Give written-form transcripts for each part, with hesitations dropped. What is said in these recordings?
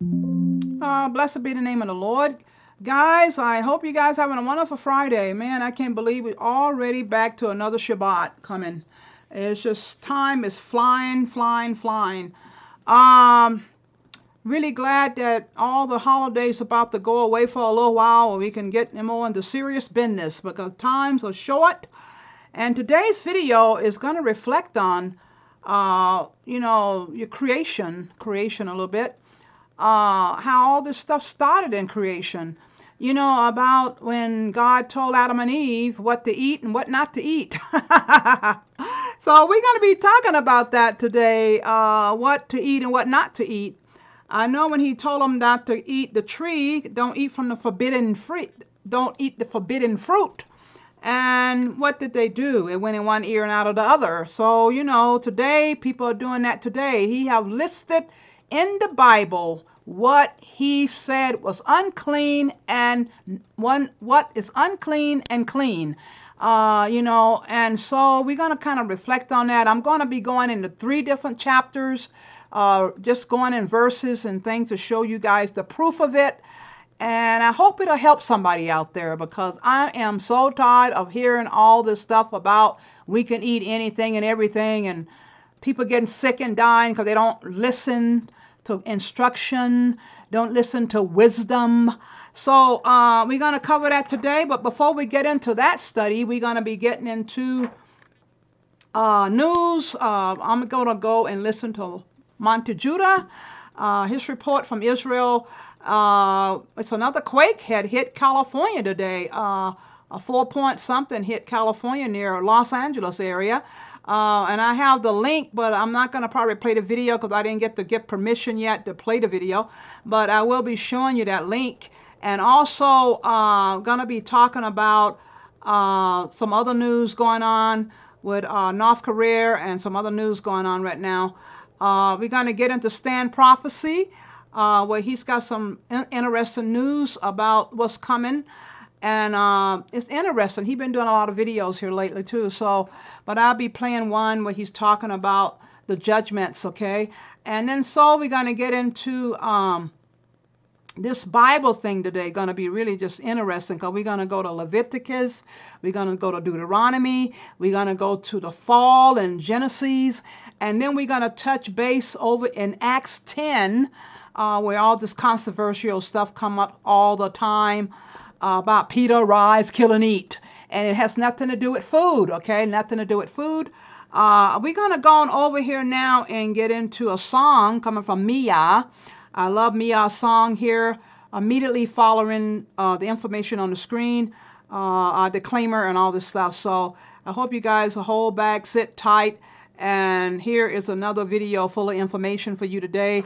Blessed be the name of the Lord. Guys, I hope you guys having a wonderful Friday. Man, I can't believe we're already back to another Shabbat coming. It's just time is flying, flying, flying. Really glad that all the holidays about to go away for a little while where we can get more into serious business because times are short. And today's video is going to reflect on, your creation a little bit. How all this stuff started in creation. About when God told Adam and Eve what to eat and what not to eat. So we're going to be talking about that today, what to eat and what not to eat. I know when he told them not to eat the tree, don't eat from the forbidden fruit, don't eat the forbidden fruit. And what did they do? It went in one ear and out of the other. So, today people are doing that today. He have listed in the Bible what he said was unclean and what is unclean and clean. And so we're going to kind of reflect on that. I'm going to be going into 3 different chapters, just going in verses and things to show you guys the proof of it. And I hope it'll help somebody out there because I am so tired of hearing all this stuff about we can eat anything and everything and people getting sick and dying because they don't listen to instruction, don't listen to wisdom. So we're going to cover that today. But before we get into that study, we're going to be getting into news. I'm going to go and listen to Monte, his report from Israel. It's another quake had hit California today. A 4 something hit California near Los Angeles area. And I have the link, but I'm not going to probably play the video because I didn't get permission yet to play the video. But I will be showing you that link. And also going to be talking about some other news going on with North Korea and some other news going on right now. We're going to get into Stand Prophecy, where he's got some interesting news about what's coming. And it's interesting. He's been doing a lot of videos here lately too. But I'll be playing one where he's talking about the judgments, okay? And then we're going to get into this Bible thing today. Going to be really just interesting because we're going to go to Leviticus. We're going to go to Deuteronomy. We're going to go to the fall and Genesis. And then we're going to touch base over in Acts 10, where all this controversial stuff come up all the time. About Peter, rise, kill, and eat. And it has nothing to do with food, okay? Nothing to do with food. We're going to go on over here now and get into a song coming from MY. I love MY's song here, immediately following the information on the screen, disclaimer and all this stuff. So I hope you guys hold back, sit tight. And here is another video full of information for you today.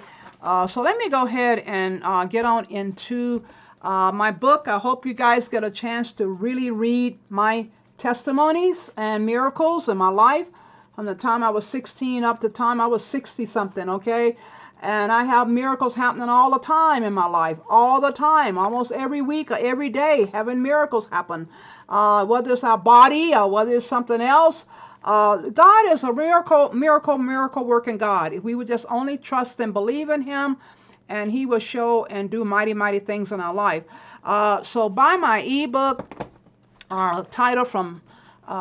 So let me go ahead and get on into my book. I hope you guys get a chance to really read my testimonies and miracles in my life from the time I was 16 up to the time I was 60 something, okay? And I have miracles happening all the time in my life, all the time, almost every week or every day, having miracles happen. Whether it's our body or whether it's something else, God is a miracle working God. If we would just only trust and believe in him, and he will show and do mighty, mighty things in our life. So buy my ebook, title from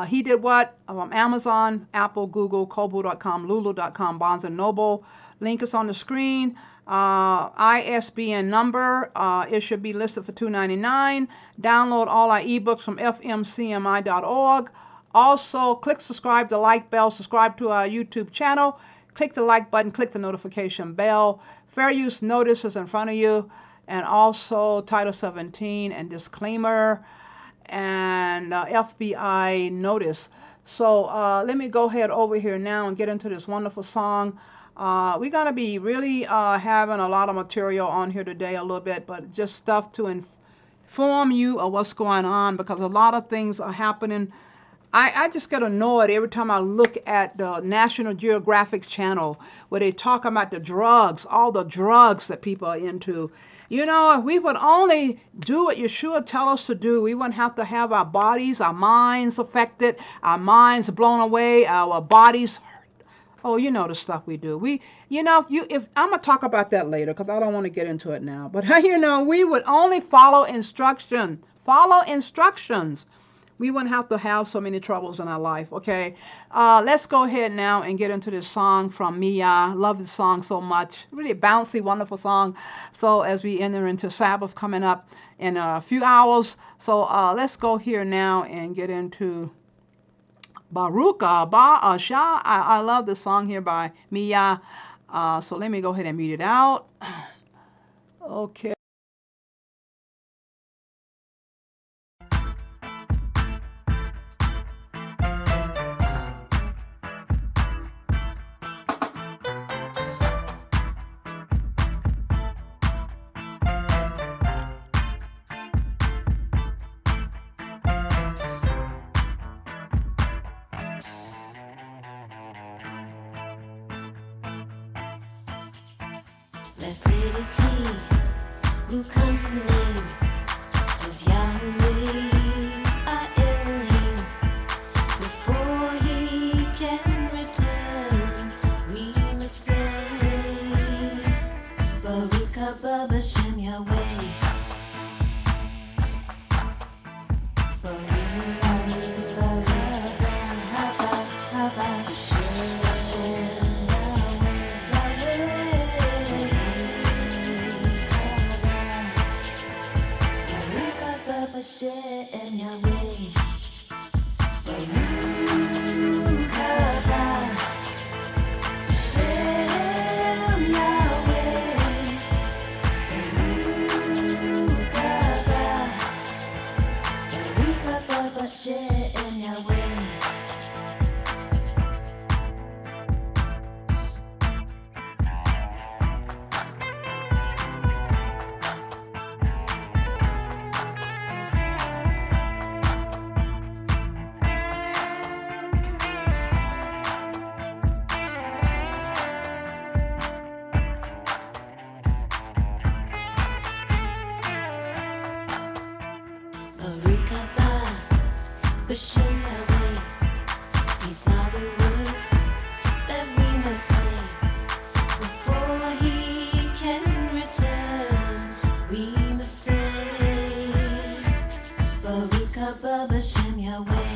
He Did What, from Amazon, Apple, Google, Kobo.com, Lulu.com, Barnes & Noble. Link is on the screen. ISBN number, it should be listed for $2.99. Download all our ebooks from fmcmi.org. Also, click subscribe, the like bell, subscribe to our YouTube channel. Click the like button, click the notification bell. Fair use notice is in front of you, and also Title 17 and disclaimer and FBI notice. So let me go ahead over here now and get into this wonderful song. We're going to be really having a lot of material on here today a little bit, but just stuff to inform you of what's going on because a lot of things are happening. I just get annoyed every time I look at the National Geographic channel where they talk about the drugs, all the drugs that people are into. If we would only do what Yeshua tells us to do, we wouldn't have to have our bodies, our minds affected, our minds blown away, our bodies Oh, you know the stuff we do. If I'm gonna talk about that later, because I don't want to get into it now. But we would only follow instruction. Follow instructions. We wouldn't have to have so many troubles in our life. Okay, let's go ahead now and get into this song from MY. Love this song so much. Really bouncy, wonderful song. So as we enter into Sabbath coming up in a few hours, so let's go here now and get into Baruch Shah. I love this song here by MY. So let me go ahead and mute it out. Okay. Blessed is he who comes in the name of Yahweh, our Elohim. Before he can return, we must say, Baruch haba b'shem Yahweh. Hashem Yahweh, Baruch haba Hashem Yahweh, Baruch haba Hashem Yahweh. Baruch haba b'shem Yahweh. These are the words that we must say before he can return. We must say, Baruch haba b'shem Yahweh.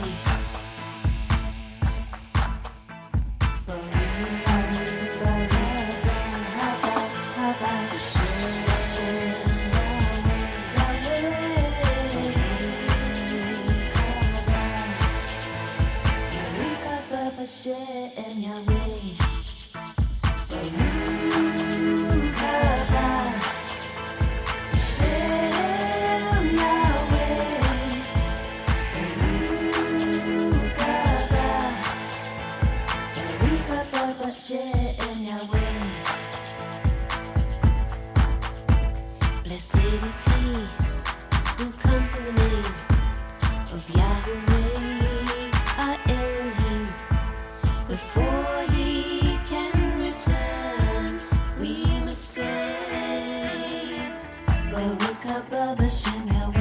Hashem Yahweh, Baruch haba Hashem Yahweh, Baruch haba Hashem Yahweh. Blessed is he who comes in the name of Yahweh, our Elohim. Before he can return, we must say, Baruch haba b'shem Yahweh.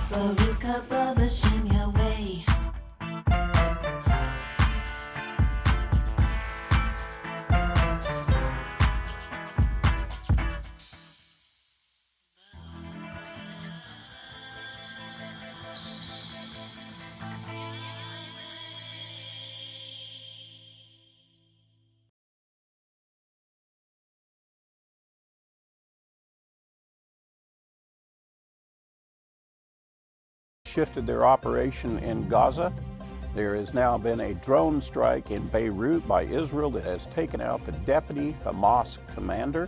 Baruch haba b'shem Yahweh. Shifted their operation in Gaza. There has now been a drone strike in Beirut by Israel that has taken out the deputy Hamas commander,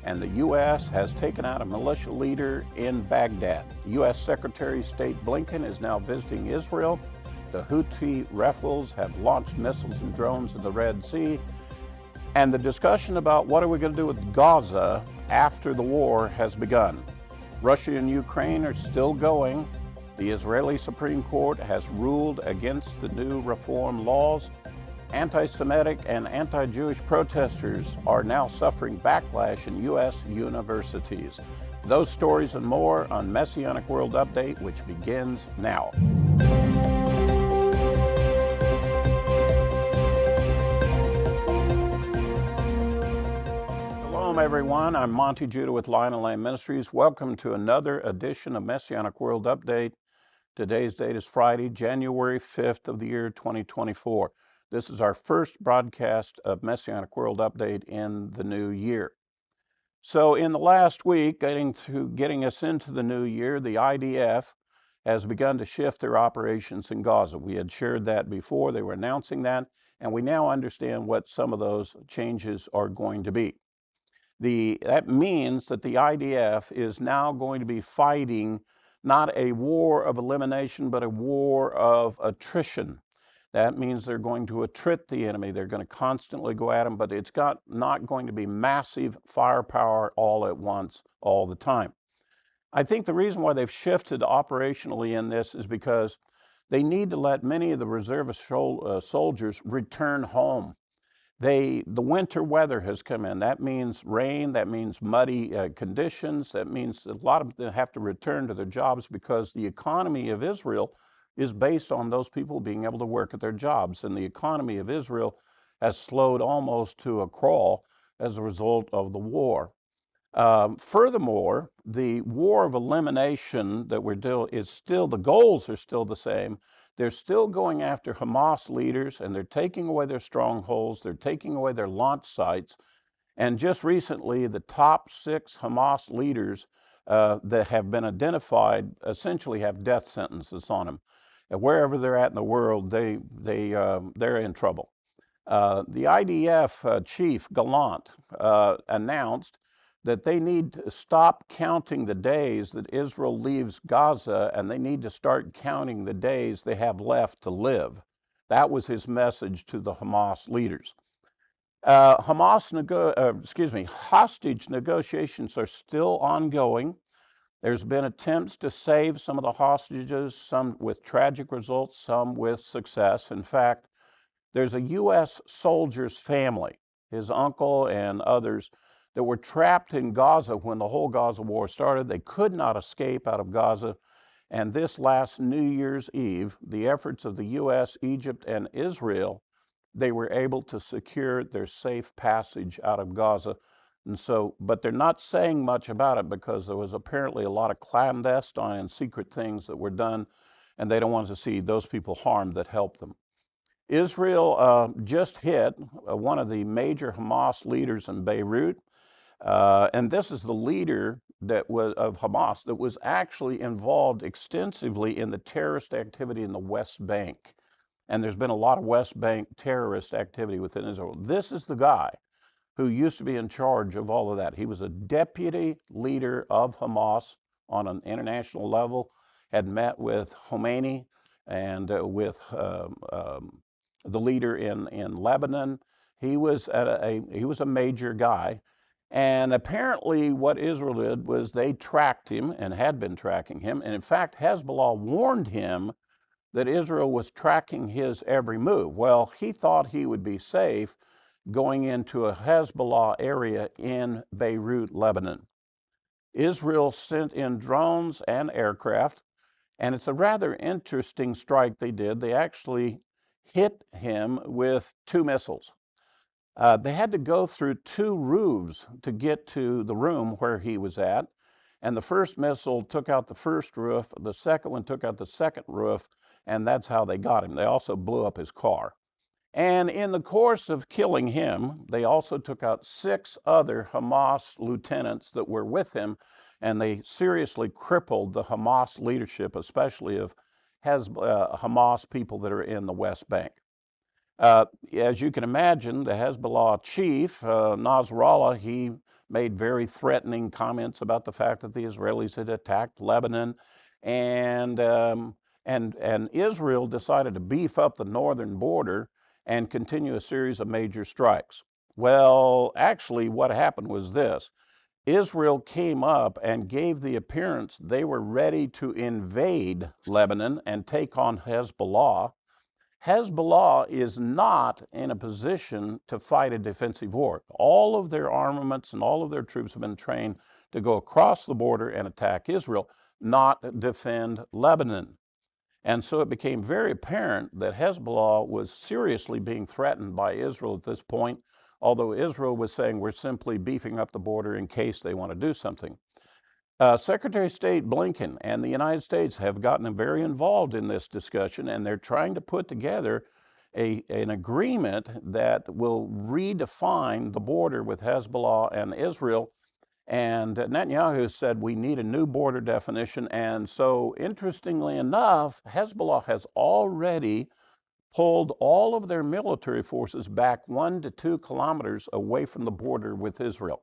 and the U.S. has taken out a militia leader in Baghdad. U.S. Secretary of State Blinken is now visiting Israel. The Houthi rebels have launched missiles and drones in the Red Sea. And the discussion about what are we going to do with Gaza after the war has begun. Russia and Ukraine are still going. The Israeli Supreme Court has ruled against the new reform laws. Anti-Semitic and anti-Jewish protesters are now suffering backlash in U.S. universities. Those stories and more on Messianic World Update, which begins now. Shalom, everyone. I'm Monte Judah with Lion and Lamb Ministries. Welcome to another edition of Messianic World Update. Today's date is Friday, January 5th of the year 2024. This is our first broadcast of Messianic World Update in the new year. So in the last week, getting us into the new year, the IDF has begun to shift their operations in Gaza. We had shared that before. They were announcing that, and we now understand what some of those changes are going to be. That means that the IDF is now going to be fighting not a war of elimination, but a war of attrition. That means they're going to attrit the enemy. They're going to constantly go at them, but it's not going to be massive firepower all at once, all the time. I think the reason why they've shifted operationally in this is because they need to let many of the reservist soldiers return home. The winter weather has come in. That means rain, that means muddy conditions, that means a lot of them have to return to their jobs because the economy of Israel is based on those people being able to work at their jobs. And the economy of Israel has slowed almost to a crawl as a result of the war. Furthermore, the war of elimination that we're doing is still, the goals are still the same. They're still going after Hamas leaders, and they're taking away their strongholds. They're taking away their launch sites. And just recently, the top 6 Hamas leaders that have been identified essentially have death sentences on them. And wherever they're at in the world, they're in trouble. The IDF chief, Gallant, announced that they need to stop counting the days that Israel leaves Gaza, and they need to start counting the days they have left to live. That was his message to the Hamas leaders. Hostage negotiations are still ongoing. There's been attempts to save some of the hostages, some with tragic results, some with success. In fact, there's a U.S. soldier's family, his uncle and others, that were trapped in Gaza when the whole Gaza war started. They could not escape out of Gaza. And this last New Year's Eve, the efforts of the U.S., Egypt, and Israel, they were able to secure their safe passage out of Gaza. And so, but they're not saying much about it because there was apparently a lot of clandestine and secret things that were done, and they don't want to see those people harmed that helped them. Israel just hit one of the major Hamas leaders in Beirut. And this is the leader of Hamas that was actually involved extensively in the terrorist activity in the West Bank. And there's been a lot of West Bank terrorist activity within Israel. This is the guy who used to be in charge of all of that. He was a deputy leader of Hamas on an international level, had met with Khomeini and with the leader in Lebanon. He was a major guy. And apparently what Israel did was they tracked him and had been tracking him. And in fact, Hezbollah warned him that Israel was tracking his every move. Well, he thought he would be safe going into a Hezbollah area in Beirut, Lebanon. Israel sent in drones and aircraft, and it's a rather interesting strike they did. They actually hit him with 2 missiles. They had to go through 2 roofs to get to the room where he was at. And the first missile took out the first roof, the second one took out the second roof, and that's how they got him. They also blew up his car. And in the course of killing him, they also took out 6 other Hamas lieutenants that were with him, and they seriously crippled the Hamas leadership, especially of Hamas people that are in the West Bank. As you can imagine, the Hezbollah chief, Nasrallah, he made very threatening comments about the fact that the Israelis had attacked Lebanon, and Israel decided to beef up the northern border and continue a series of major strikes. Well, actually, what happened was this. Israel came up and gave the appearance they were ready to invade Lebanon and take on Hezbollah. Hezbollah is not in a position to fight a defensive war. All of their armaments and all of their troops have been trained to go across the border and attack Israel, not defend Lebanon. And so it became very apparent that Hezbollah was seriously being threatened by Israel at this point, although Israel was saying we're simply beefing up the border in case they want to do something. Secretary of State Blinken and the United States have gotten very involved in this discussion, and they're trying to put together an agreement that will redefine the border with Hezbollah and Israel. And Netanyahu said we need a new border definition. And so, interestingly enough, Hezbollah has already pulled all of their military forces back 1 to 2 kilometers away from the border with Israel.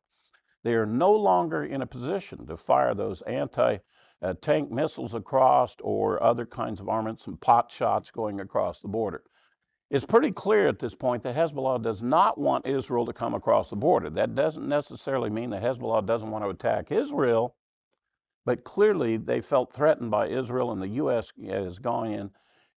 They are no longer in a position to fire those anti-tank missiles across or other kinds of armaments and pot shots going across the border. It's pretty clear at this point that Hezbollah does not want Israel to come across the border. That doesn't necessarily mean that Hezbollah doesn't want to attack Israel, but clearly they felt threatened by Israel, and the U.S. is going in.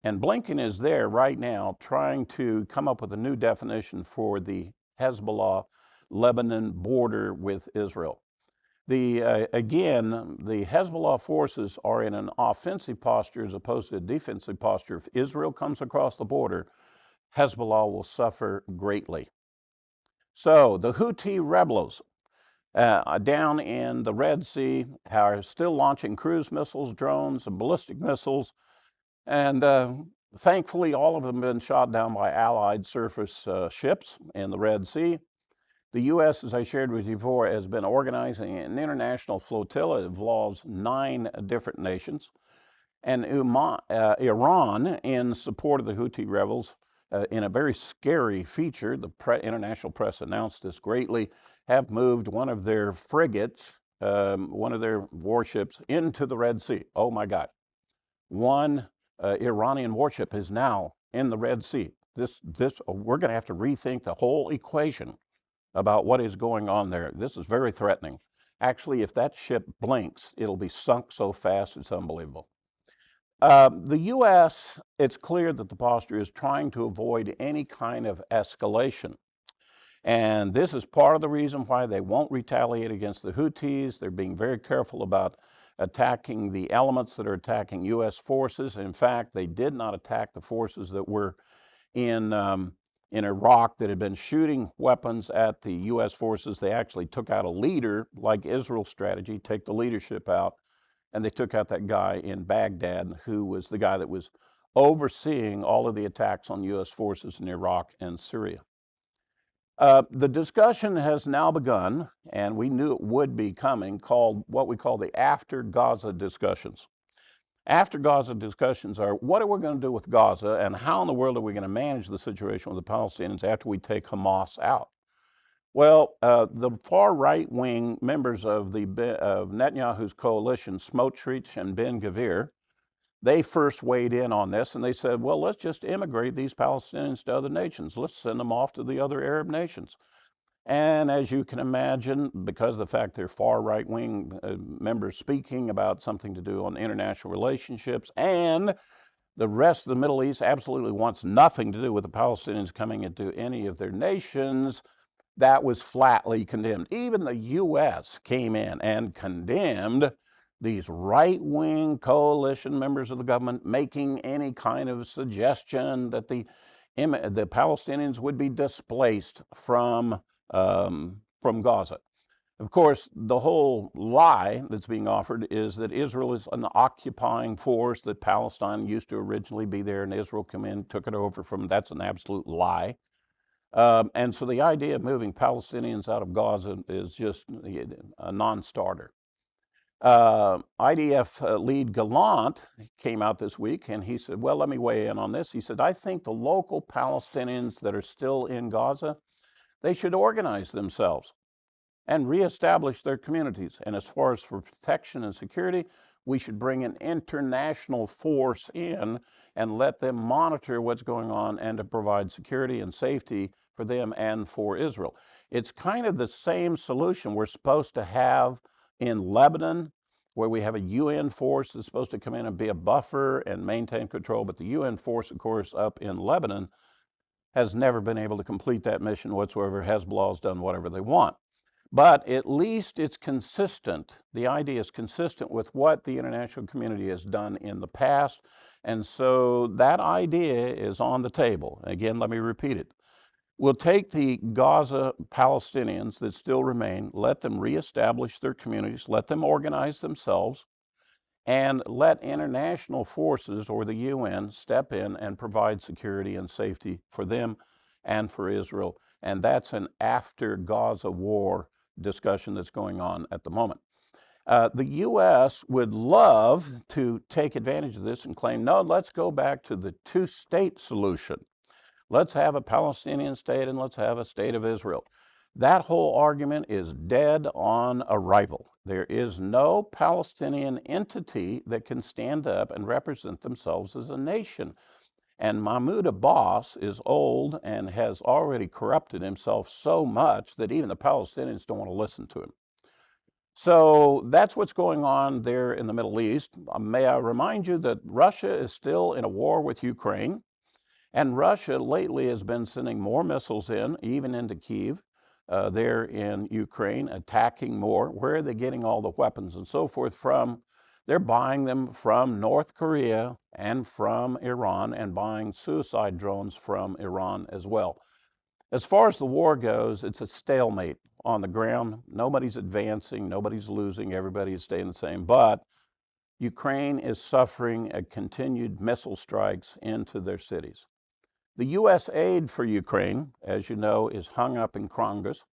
And Blinken is there right now trying to come up with a new definition for the Hezbollah-Lebanon border with Israel. Again, the Hezbollah forces are in an offensive posture as opposed to a defensive posture. If Israel comes across the border, Hezbollah will suffer greatly. So the Houthi rebels down in the Red Sea are still launching cruise missiles, drones, and ballistic missiles. And thankfully, all of them have been shot down by Allied surface ships in the Red Sea. The U.S., as I shared with you before, has been organizing an international flotilla. It involves 9 different nations. And Iran, in support of the Houthi rebels, in a very scary feature, the international press announced this greatly, have moved one of their frigates, one of their warships, into the Red Sea. Oh my God. One Iranian warship is now in the Red Sea. We're going to have to rethink the whole equation about what is going on there. This is very threatening. Actually, if that ship blinks, it'll be sunk so fast it's unbelievable. The U.S., it's clear that the posture is trying to avoid any kind of escalation. And this is part of the reason why they won't retaliate against the Houthis. They're being very careful about attacking the elements that are attacking U.S. forces. In fact, they did not attack the forces that were in Iraq that had been shooting weapons at the U.S. forces. They actually took out a leader, like Israel's strategy, take the leadership out. And they took out that guy in Baghdad, who was the guy that was overseeing all of the attacks on U.S. forces in Iraq and Syria. The discussion has now begun, and we knew it would be coming, called what we call the after Gaza discussions. After Gaza discussions are, what are we going to do with Gaza, and how in the world are we going to manage the situation with the Palestinians after we take Hamas out? Well, the far right-wing members of Netanyahu's coalition, Smotrich and Ben-Gvir, they first weighed in on this, and they said, well, let's just immigrate these Palestinians to other nations. Let's send them off to the other Arab nations. And as you can imagine, because of the fact they're far right-wing members speaking about something to do on international relationships, and the rest of the Middle East absolutely wants nothing to do with the Palestinians coming into any of their nations, that was flatly condemned. Even the U.S. came in and condemned these right-wing coalition members of the government making any kind of suggestion that the Palestinians would be displaced from Gaza. Of course, the whole lie that's being offered is that Israel is an occupying force, that Palestine used to originally be there and Israel came in, took it over from, that's an absolute lie. And so the idea of moving Palestinians out of Gaza is just a non-starter. IDF lead Gallant came out this week and he said, well, let me weigh in on this. He said, I think the local Palestinians that are still in Gaza, they should organize themselves and reestablish their communities. And as far as for protection and security, we should bring an international force in and let them monitor what's going on and to provide security and safety for them and for Israel. It's kind of the same solution we're supposed to have in Lebanon, where we have a UN force that's supposed to come in and be a buffer and maintain control, but the UN force, of course, up in Lebanon has never been able to complete that mission whatsoever. Hezbollah's done whatever they want. But at least it's consistent. The idea is consistent with what the international community has done in the past. And so that idea is on the table. Again, let me repeat it. We'll take the Gaza Palestinians that still remain, let them reestablish their communities, let them organize themselves, and let international forces or the UN step in and provide security and safety for them and for Israel. And that's an after Gaza war discussion that's going on at the moment. The U.S. would love to take advantage of this and claim, no, let's go back to the two-state solution. Let's have a Palestinian state and let's have a state of Israel. That whole argument is dead on arrival. There is no Palestinian entity that can stand up and represent themselves as a nation. And Mahmoud Abbas is old and has already corrupted himself so much that even the Palestinians don't want to listen to him. So that's what's going on there in the Middle East. May I remind you that Russia is still in a war with Ukraine, and Russia lately has been sending more missiles in, even into Kyiv, there in Ukraine, attacking more. Where are they getting all the weapons and so forth from? They're buying them from North Korea and from Iran, and buying suicide drones from Iran as well. As far as the war goes, it's a stalemate on the ground. Nobody's advancing, nobody's losing, everybody is staying the same. But Ukraine is suffering a continued missile strikes into their cities. The U.S. aid for Ukraine, as you know, is hung up in Congress,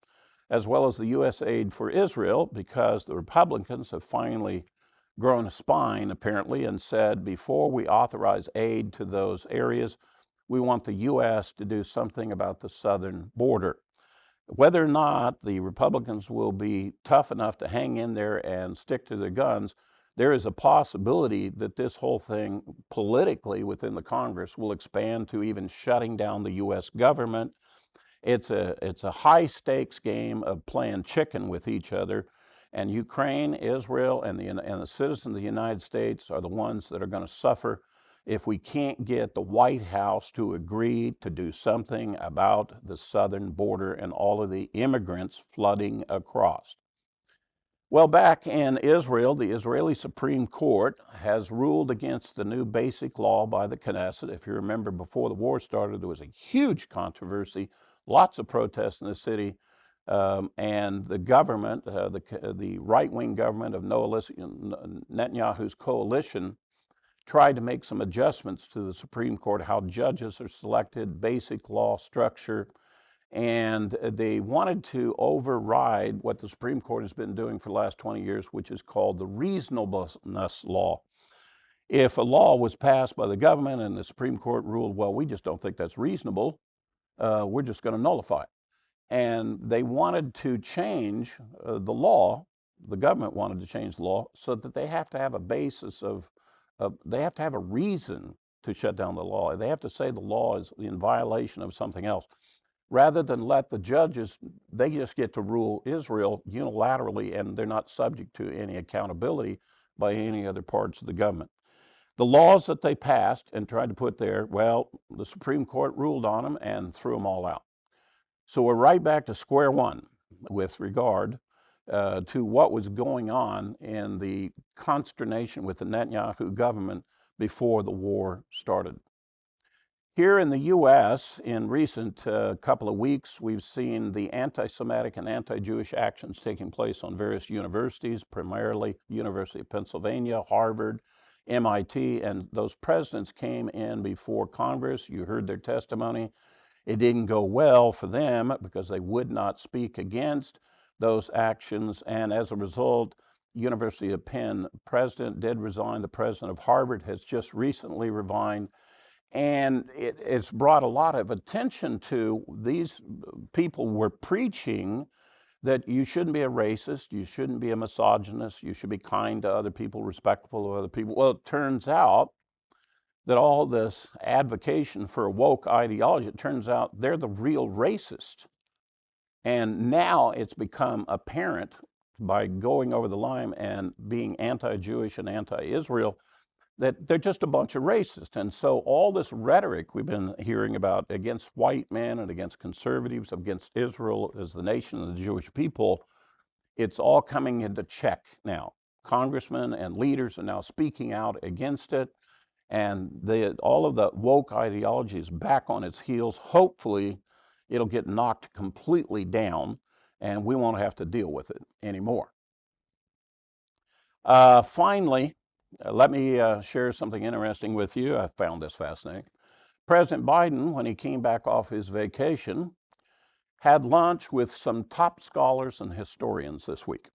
as well as the U.S. aid for Israel, because the Republicans have finally grown a spine, apparently, and said, before we authorize aid to those areas, we want the U.S. to do something about the southern border. Whether or not the Republicans will be tough enough to hang in there and stick to their guns, there is a possibility that this whole thing politically within the Congress will expand to even shutting down the U.S. government. It's a high stakes game of playing chicken with each other. And Ukraine, Israel, and the citizens of the United States are the ones that are going to suffer if we can't get the White House to agree to do something about the southern border and all of the immigrants flooding across. Well, back in Israel, the Israeli Supreme Court has ruled against the new basic law by the Knesset. If you remember, before the war started, there was a huge controversy, lots of protests in the city. And the government, the right-wing government of Netanyahu's coalition, tried to make some adjustments to the Supreme Court, how judges are selected, basic law structure, and they wanted to override what the Supreme Court has been doing for the last 20 years, which is called the reasonableness law. If a law was passed by the government and the Supreme Court ruled, well, we just don't think that's reasonable, we're just going to nullify it. And they wanted to change the law, the government wanted to change the law, so that they have to have a basis they have to have a reason to shut down the law. They have to say the law is in violation of something else, rather than let the judges, they just get to rule Israel unilaterally, and they're not subject to any accountability by any other parts of the government. The laws that they passed and tried to put there, well, the Supreme Court ruled on them and threw them all out. So we're right back to square one with regard to what was going on in the consternation with the Netanyahu government before the war started. Here in the U.S., in recent couple of weeks, we've seen the anti-Semitic and anti-Jewish actions taking place on various universities, primarily University of Pennsylvania, Harvard, MIT, and those presidents came in before Congress. You heard their testimony. It didn't go well for them because they would not speak against those actions, and as a result, University of Penn president did resign. The president of Harvard has just recently resigned, and it's brought a lot of attention to these people were preaching that you shouldn't be a racist, you shouldn't be a misogynist, you should be kind to other people, respectful of other people. Well, it turns out that all this advocation for a woke ideology, it turns out they're the real racist. And now it's become apparent by going over the line and being anti-Jewish and anti-Israel, that they're just a bunch of racists. And so all this rhetoric we've been hearing about against white men and against conservatives, against Israel as the nation and the Jewish people, it's all coming into check now. Congressmen and leaders are now speaking out against it, and all of the woke ideology is back on its heels. Hopefully, it'll get knocked completely down, and we won't have to deal with it anymore. Finally, let me share something interesting with you. I found this fascinating. President Biden, when he came back off his vacation, had lunch with some top scholars and historians this week.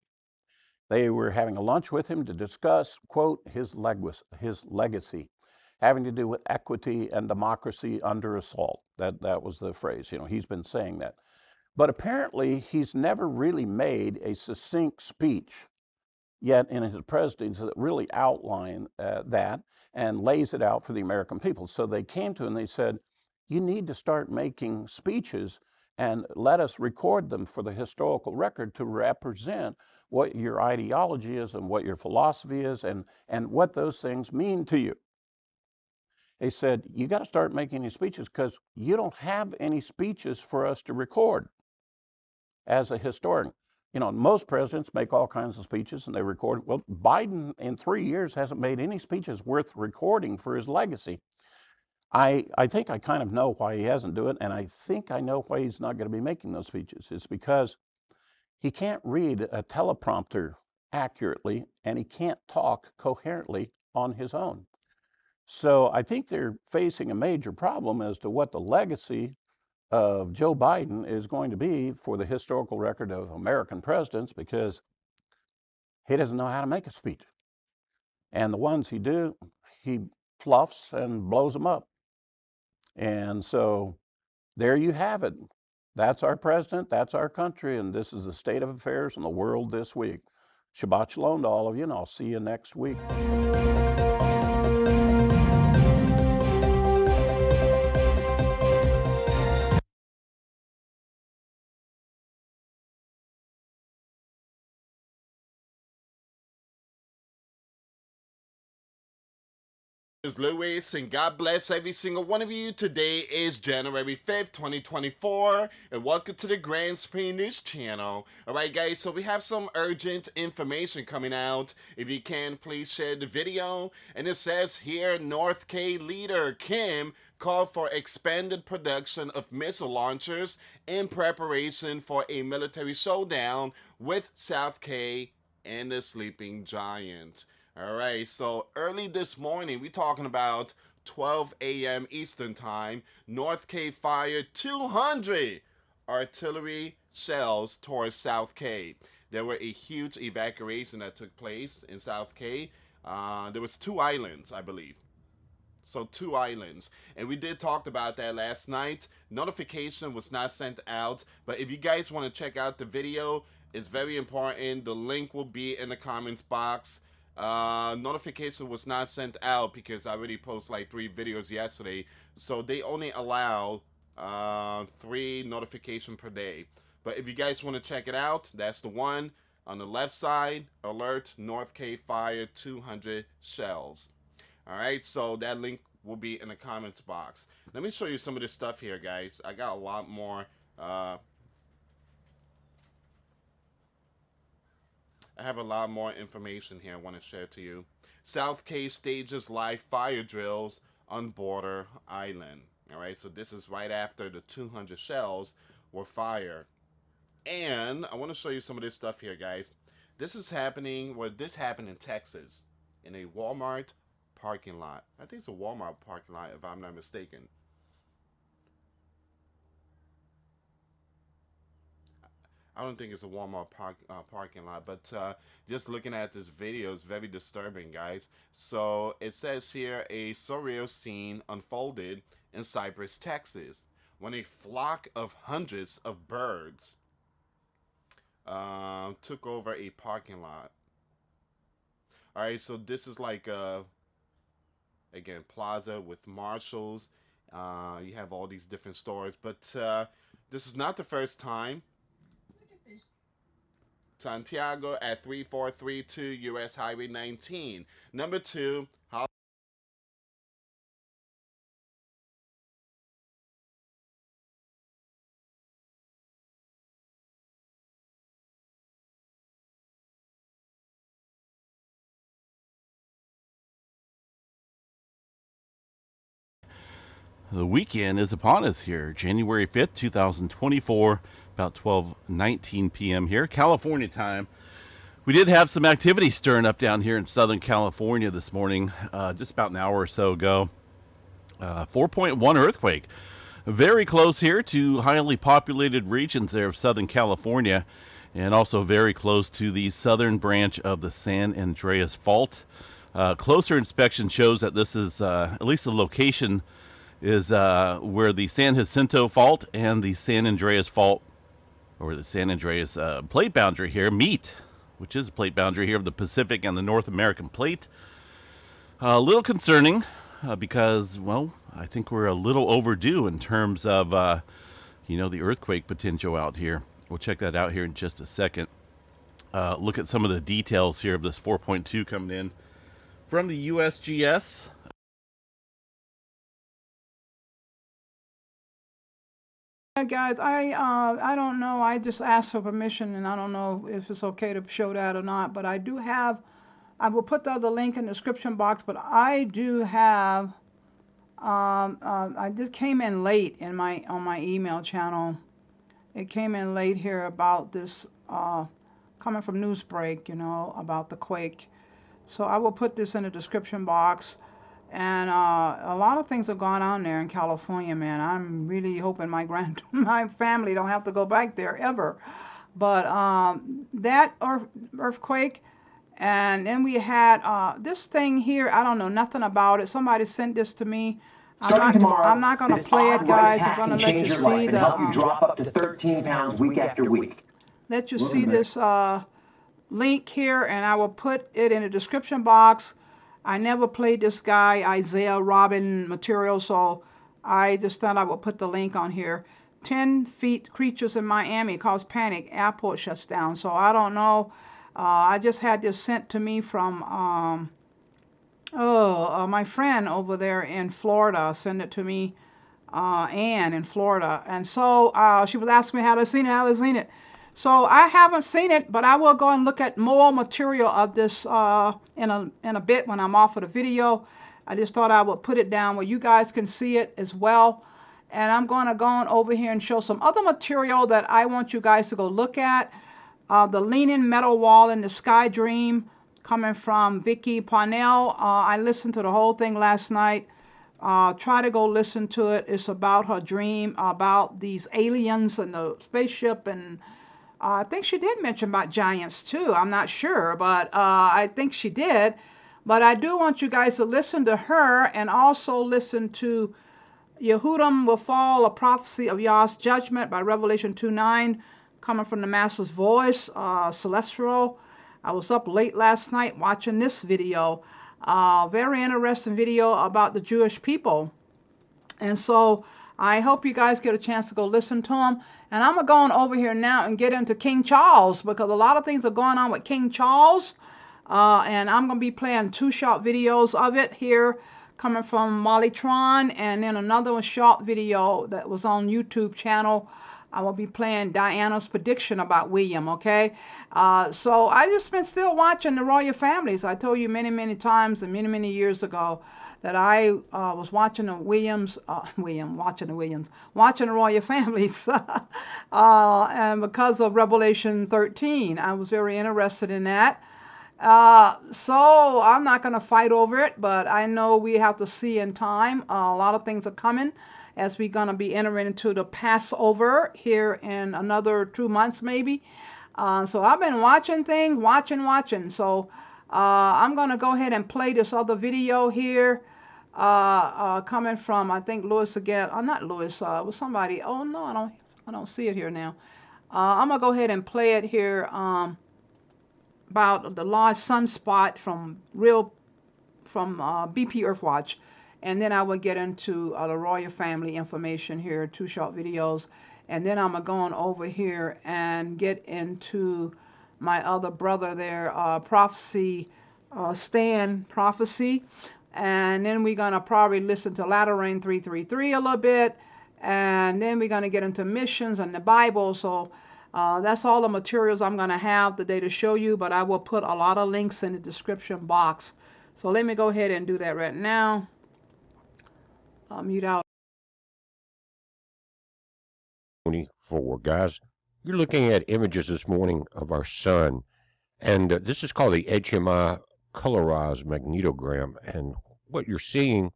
They were having a lunch with him to discuss, quote, his legacy, having to do with equity and democracy under assault. That was the phrase. You know, he's been saying that. But apparently, he's never really made a succinct speech yet in his presidency that really outline that and lays it out for the American people. So they came to him and they said, you need to start making speeches and let us record them for the historical record to represent what your ideology is and what your philosophy is and what those things mean to you. They said, you got to start making these speeches because you don't have any speeches for us to record as a historian. You know, most presidents make all kinds of speeches and they record. Well, Biden in 3 years hasn't made any speeches worth recording for his legacy. I think I kind of know why he hasn't done it, and I think I know why he's not going to be making those speeches. It's because he can't read a teleprompter accurately and he can't talk coherently on his own. So I think they're facing a major problem as to what the legacy of Joe Biden is going to be for the historical record of American presidents, because he doesn't know how to make a speech. And the ones he do, he fluffs and blows them up. And so there you have it. That's our president, that's our country, and this is the state of affairs in the world this week. Shabbat Shalom to all of you, and I'll see you next week. Is Louis, and God bless every single one of you. Today is January 5th, 2024, and welcome to the GrandSupremeNews channel. Alright guys, so we have some urgent information coming out. If you can, please share the video. And it says here, North K leader Kim called for expanded production of missile launchers in preparation for a military showdown with South K and the sleeping giant. Alright, so early this morning, we're talking about 12 a.m. Eastern Time, North K fired 200 artillery shells towards South K. There were a huge evacuation that took place in South K. There was 2 islands, I believe. So 2 islands. And we did talk about that last night. Notification was not sent out. But if you guys want to check out the video, it's very important. The link will be in the comments box. Notification was not sent out because I already posted like 3 videos yesterday, so they only allow 3 notifications per day. But if you guys want to check it out, that's the one on the left side. Alert, North K fired 200 shells. Alright, so that link will be in the comments box. Let me show you some of this stuff here, guys. I got a lot more I have a lot more information here I want to share to you. South K stages live fire drills on border island. Alright, so this is right after the 200 shells were fired. And I want to show you some of this stuff here, guys. This is happening, well, this happened in Texas, in a Walmart parking lot. I think it's a Walmart parking lot, if I'm not mistaken. I don't think it's a Walmart parking lot, but just looking at this video is very disturbing, guys. So it says here, a surreal scene unfolded in Cypress, Texas, when a flock of hundreds of birds took over a parking lot. All right, so this is like again, plaza with Marshalls. You have all these different stores, but this is not the first time Santiago at 3432 US Highway 19. Number 2, The weekend is upon us here, January 5th, 2024, about 12:19 p.m. here, California time. We did have some activity stirring up down here in Southern California this morning, just about an hour or so ago. 4.1 earthquake, very close here to highly populated regions there of Southern California, and also very close to the southern branch of the San Andreas Fault. Closer inspection shows that this is, at least the location is where the San Jacinto Fault and the San Andreas Fault, or the San Andreas plate boundary here, meet, which is a plate boundary here of the Pacific and the North American plate. A little concerning because, well, I think we're a little overdue in terms of, the earthquake potential out here. We'll check that out here in just a second. Look at some of the details here of this 4.2 coming in from the USGS. Guys, I don't know. I just asked for permission, and I don't know if it's okay to show that or not. But I do have. I will put the other link in the description box. But I do have. I just came in late in on my email channel. It came in late here about this coming from Newsbreak, about the quake. So I will put this in the description box. And a lot of things have gone on there in California, man. I'm really hoping my family don't have to go back there ever. But that earthquake, and then we had this thing here. I don't know nothing about it. Somebody sent this to me. I'm not going to play it, guys. I'm going to let you see the. Help you drop up to 13 pounds week after week. Let you see this link here, and I will put it in the description box. I never played this guy, Isaiah Robin material, so I just thought I would put the link on here. 10 feet creatures in Miami cause panic, airport shuts down. So I don't know. I just had this sent to me from my friend over there in Florida. Sent it to me, Ann in Florida. And so she was asking me how to seen it. So I haven't seen it, but I will go and look at more material of this in a bit when I'm off of the video. I just thought I would put it down where you guys can see it as well. And I'm going to go on over here and show some other material that I want you guys to go look at. The Leaning Metal Wall in the Sky Dream, coming from Vicky Parnell. I listened to the whole thing last night. Try to go listen to it. It's about her dream, about these aliens and the spaceship, and I think she did mention about giants too. I'm not sure, but I think she did. But I do want you guys to listen to her and also listen to Yehudim Will Fall, A Prophecy of Yah's Judgment by Revelation 2:9, coming from the Master's Voice, Celestial. I was up late last night watching this video. Very interesting video about the Jewish people. And so I hope you guys get a chance to go listen to them. And I'm going to go on over here now and get into King Charles, because a lot of things are going on with King Charles. And I'm going to be playing 2 short videos of it here, coming from Mollytron, and then another short video that was on YouTube channel. I will be playing Diana's prediction about William, okay? So I just been still watching the royal families. I told you many, many times and many, many years ago that I was watching the watching the royal families. And because of Revelation 13, I was very interested in that. So I'm not going to fight over it, but I know we have to see in time. A lot of things are coming as we're going to be entering into the Passover here in another 2 months maybe. So I've been watching things, watching. So I'm going to go ahead and play this other video here, coming from, I think, Lewis again. Not Lewis, it was somebody. Oh, no, I don't see it here now. I'm going to go ahead and play it here about the large sunspot from BPEarthWatch. And then I will get into the royal family information here, 2 short videos. And then I'm going to go on over here and get into my other brother there, Prophecy, Stan Prophecy. And then we're going to probably listen to Latter Rain 333 a little bit. And then we're going to get into missions and the Bible. So that's all the materials I'm going to have today to show you. But I will put a lot of links in the description box. So let me go ahead and do that right now. I'll mute out. 24, guys. You're looking at images this morning of our sun. And this is called the HMI colorized magnetogram, and what you're seeing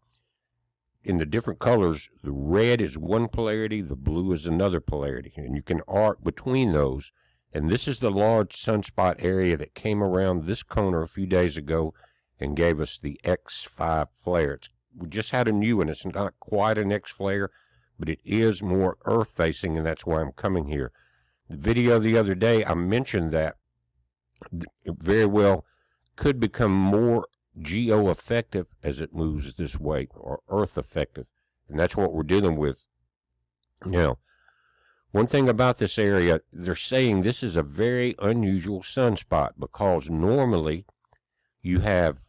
in the different colors, the red is one polarity, the blue is another polarity, and you can arc between those. And this is the large sunspot area that came around this corner a few days ago and gave us the X5 flare. We just had a new one. It's not quite an X flare, but it is more earth facing, and that's why I'm coming here. The video the other day, I mentioned that it very well could become more geo-effective as it moves this way, or earth-effective, and that's what we're dealing with. Now, one thing about this area, they're saying this is a very unusual sunspot, because normally you have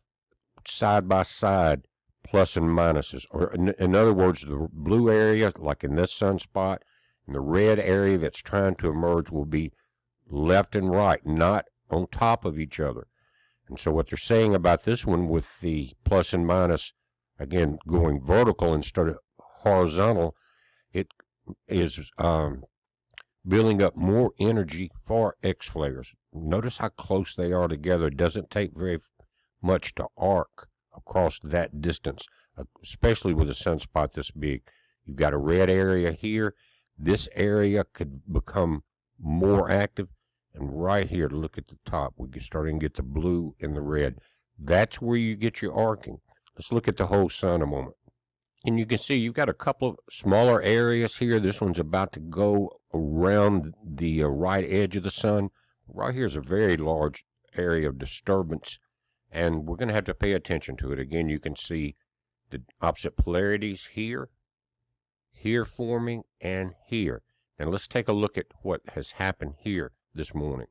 side-by-side plus and minuses, or in other words, the blue area, like in this sunspot, and the red area that's trying to emerge will be left and right, not on top of each other. And so what they're saying about this one, with the plus and minus, again, going vertical instead of horizontal, it is building up more energy for X flares. Notice how close they are together. It doesn't take very much to arc across that distance, especially with a sunspot this big. You've got a red area here. This area could become more active. And right here, look at the top. We're starting to get the blue and the red. That's where you get your arcing. Let's look at the whole sun a moment. And you can see you've got a couple of smaller areas here. This one's about to go around the right edge of the sun. Right here is a very large area of disturbance, and we're going to have to pay attention to it. Again, you can see the opposite polarities here, here forming, and here. And let's take a look at what has happened here this morning.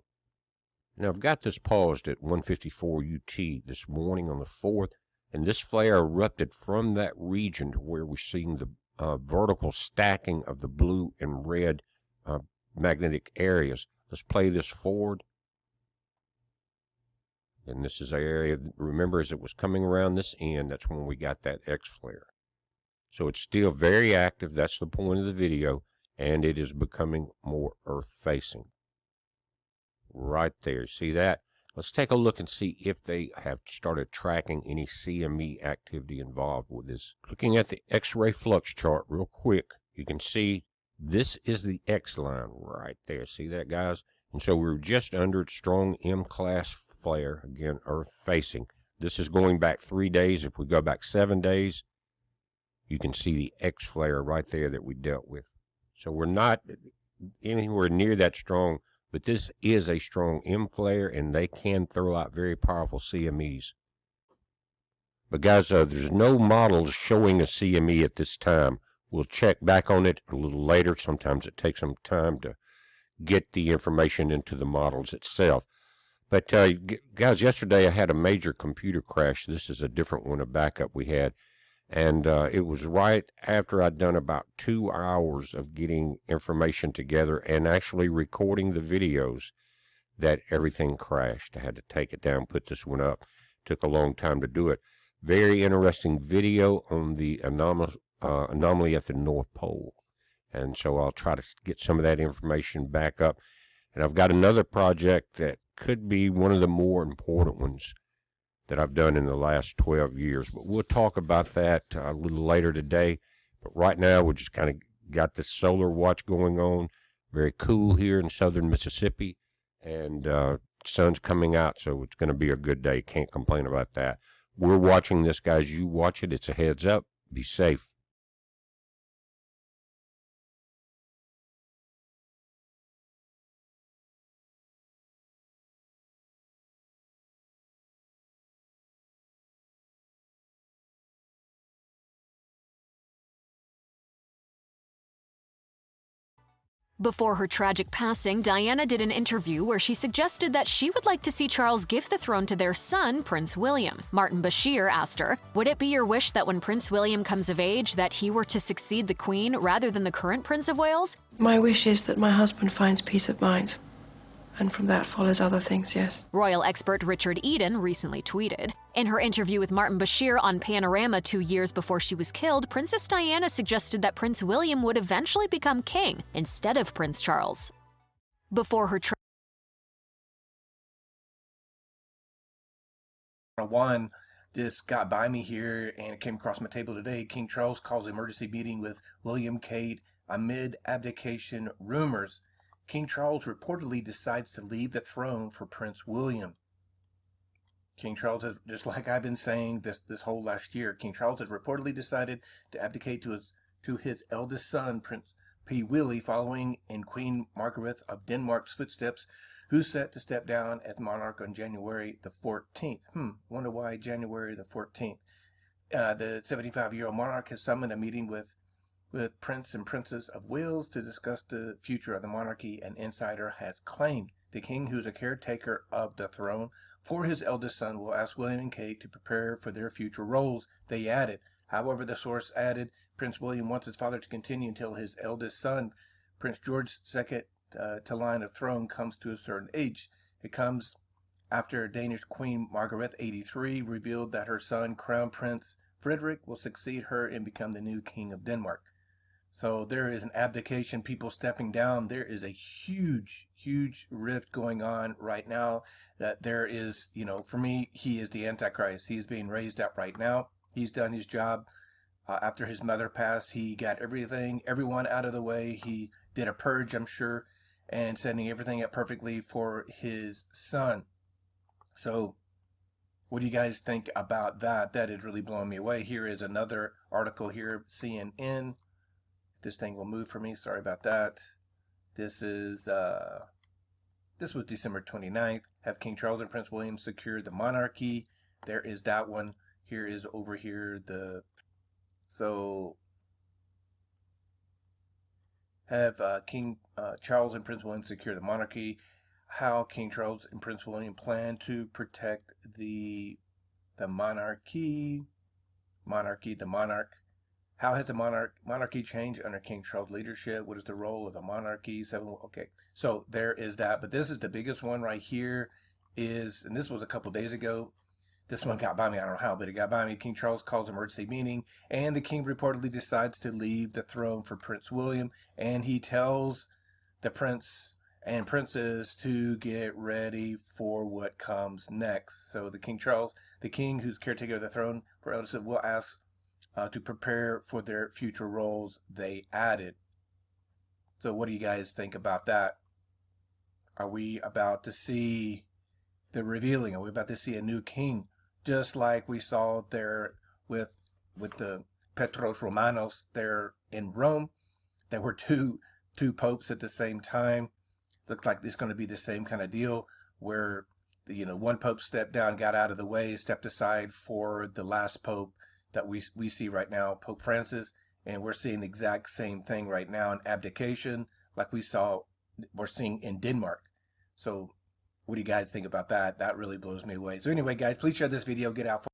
Now, I've got this paused at 1:54 UT this morning on the 4th, and this flare erupted from that region to where we're seeing the vertical stacking of the blue and red magnetic areas. Let's play this forward. And this is an area, remember, as it was coming around this end, that's when we got that X flare. So it's still very active. That's the point of the video, and it is becoming more earth-facing. Right there, see that? Let's take a look and see if they have started tracking any CME activity involved with this. Looking at the X-ray flux chart real quick, you can see this is the X line right there. See that, guys? And so we're just under its strong M-class flare, again, earth-facing. This is going back 3 days. If we go back 7 days, you can see the X flare right there that we dealt with. So we're not anywhere near that strong, but this is a strong M flare, and they can throw out very powerful CMEs. But guys, there's no models showing a CME at this time. We'll check back on it a little later. Sometimes it takes some time to get the information into the models itself. But guys, yesterday I had a major computer crash. This is a different one, a backup we had. And it was right after I'd done about 2 hours of getting information together and actually recording the videos that everything crashed. I had to take it down, put this one up. Took a long time to do it. Very interesting video on the anomaly at the North Pole. And so I'll try to get some of that information back up. And I've got another project that could be one of the more important ones that I've done in the last 12 years. But we'll talk about that a little later today. But right now, we just kind of got this solar watch going on. Very cool here in southern Mississippi. And sun's coming out, so it's going to be a good day. Can't complain about that. We're watching this, guys. You watch it. It's a heads up. Be safe. Before her tragic passing, Diana did an interview where she suggested that she would like to see Charles give the throne to their son, Prince William. Martin Bashir asked her, "Would it be your wish that when Prince William comes of age that he were to succeed the Queen rather than the current Prince of Wales?" My wish is that my husband finds peace of mind. And from that follows other things, yes. Royal expert Richard Eden recently tweeted. In her interview with Martin Bashir on Panorama 2 years before she was killed, Princess Diana suggested that Prince William would eventually become king instead of Prince Charles. Before her One, this got by me here and it came across my table today. King Charles calls emergency meeting with William Kate amid abdication rumors. King Charles reportedly decides to leave the throne for Prince William. King Charles has, just like I've been saying this whole last year, King Charles has reportedly decided to abdicate to his eldest son, Prince P. Willie, following in Queen Margaret of Denmark's footsteps, who's set to step down as monarch on January the 14th. Wonder why January the 14th. The 75-year-old monarch has summoned a meeting with Prince and Princess of Wales to discuss the future of the monarchy. An insider has claimed the king, who's a caretaker of the throne for his eldest son, will ask William and Kate to prepare for their future roles, they added. However, the source added, Prince William wants his father to continue until his eldest son, Prince George's second to line of throne, comes to a certain age. It comes after Danish Queen Margaret, 83, revealed that her son, Crown Prince Frederick, will succeed her and become the new king of Denmark. So there is an abdication, people stepping down. There is a huge, huge rift going on right now. That there is, for me, he is the Antichrist. He is being raised up right now. He's done his job. After his mother passed, he got everyone out of the way. He did a purge, I'm sure, and setting everything up perfectly for his son. So what do you guys think about that? That is really blowing me away. Here is another article here, CNN. This thing will move for me. Sorry about that. This was December 29th. Have King Charles and Prince William secured the monarchy? There is that one. Here is over here have King Charles and Prince William secure the monarchy? How King Charles and Prince William plan to protect the monarchy? The monarch. How has the monarchy changed under King Charles' leadership? What is the role of the monarchy? Okay, so there is that. But this is the biggest one right here. And this was a couple days ago. This one got by me. I don't know how, but it got by me. King Charles calls emergency meeting, and the king reportedly decides to leave the throne for Prince William, and he tells the prince and princess to get ready for what comes next. So the King Charles, the king who's caretaker of the throne for eldest, will ask to prepare for their future roles, they added. So what do you guys think about that? Are we about to see the revealing? Are we about to see a new king? Just like we saw there with the Petros Romanos there in Rome. There were two popes at the same time. Looks like it's going to be the same kind of deal where one pope stepped down, got out of the way, stepped aside for the last pope that we see right now, Pope Francis, and we're seeing the exact same thing right now in abdication, like we're seeing in Denmark. So what do you guys think about that? That really blows me away. So anyway, guys, please share this video, get out.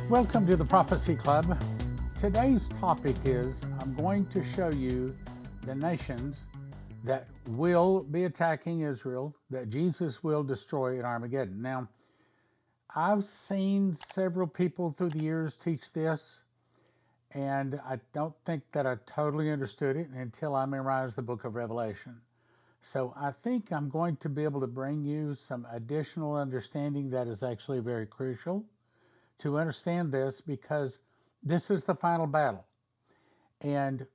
Welcome to the Prophecy Club. Today's topic is I'm going to show you the nations that will be attacking Israel, that Jesus will destroy at Armageddon. Now, I've seen several people through the years teach this, and I don't think that I totally understood it until I memorized the book of Revelation. So I think I'm going to be able to bring you some additional understanding that is actually very crucial to understand this, because this is the final battle. And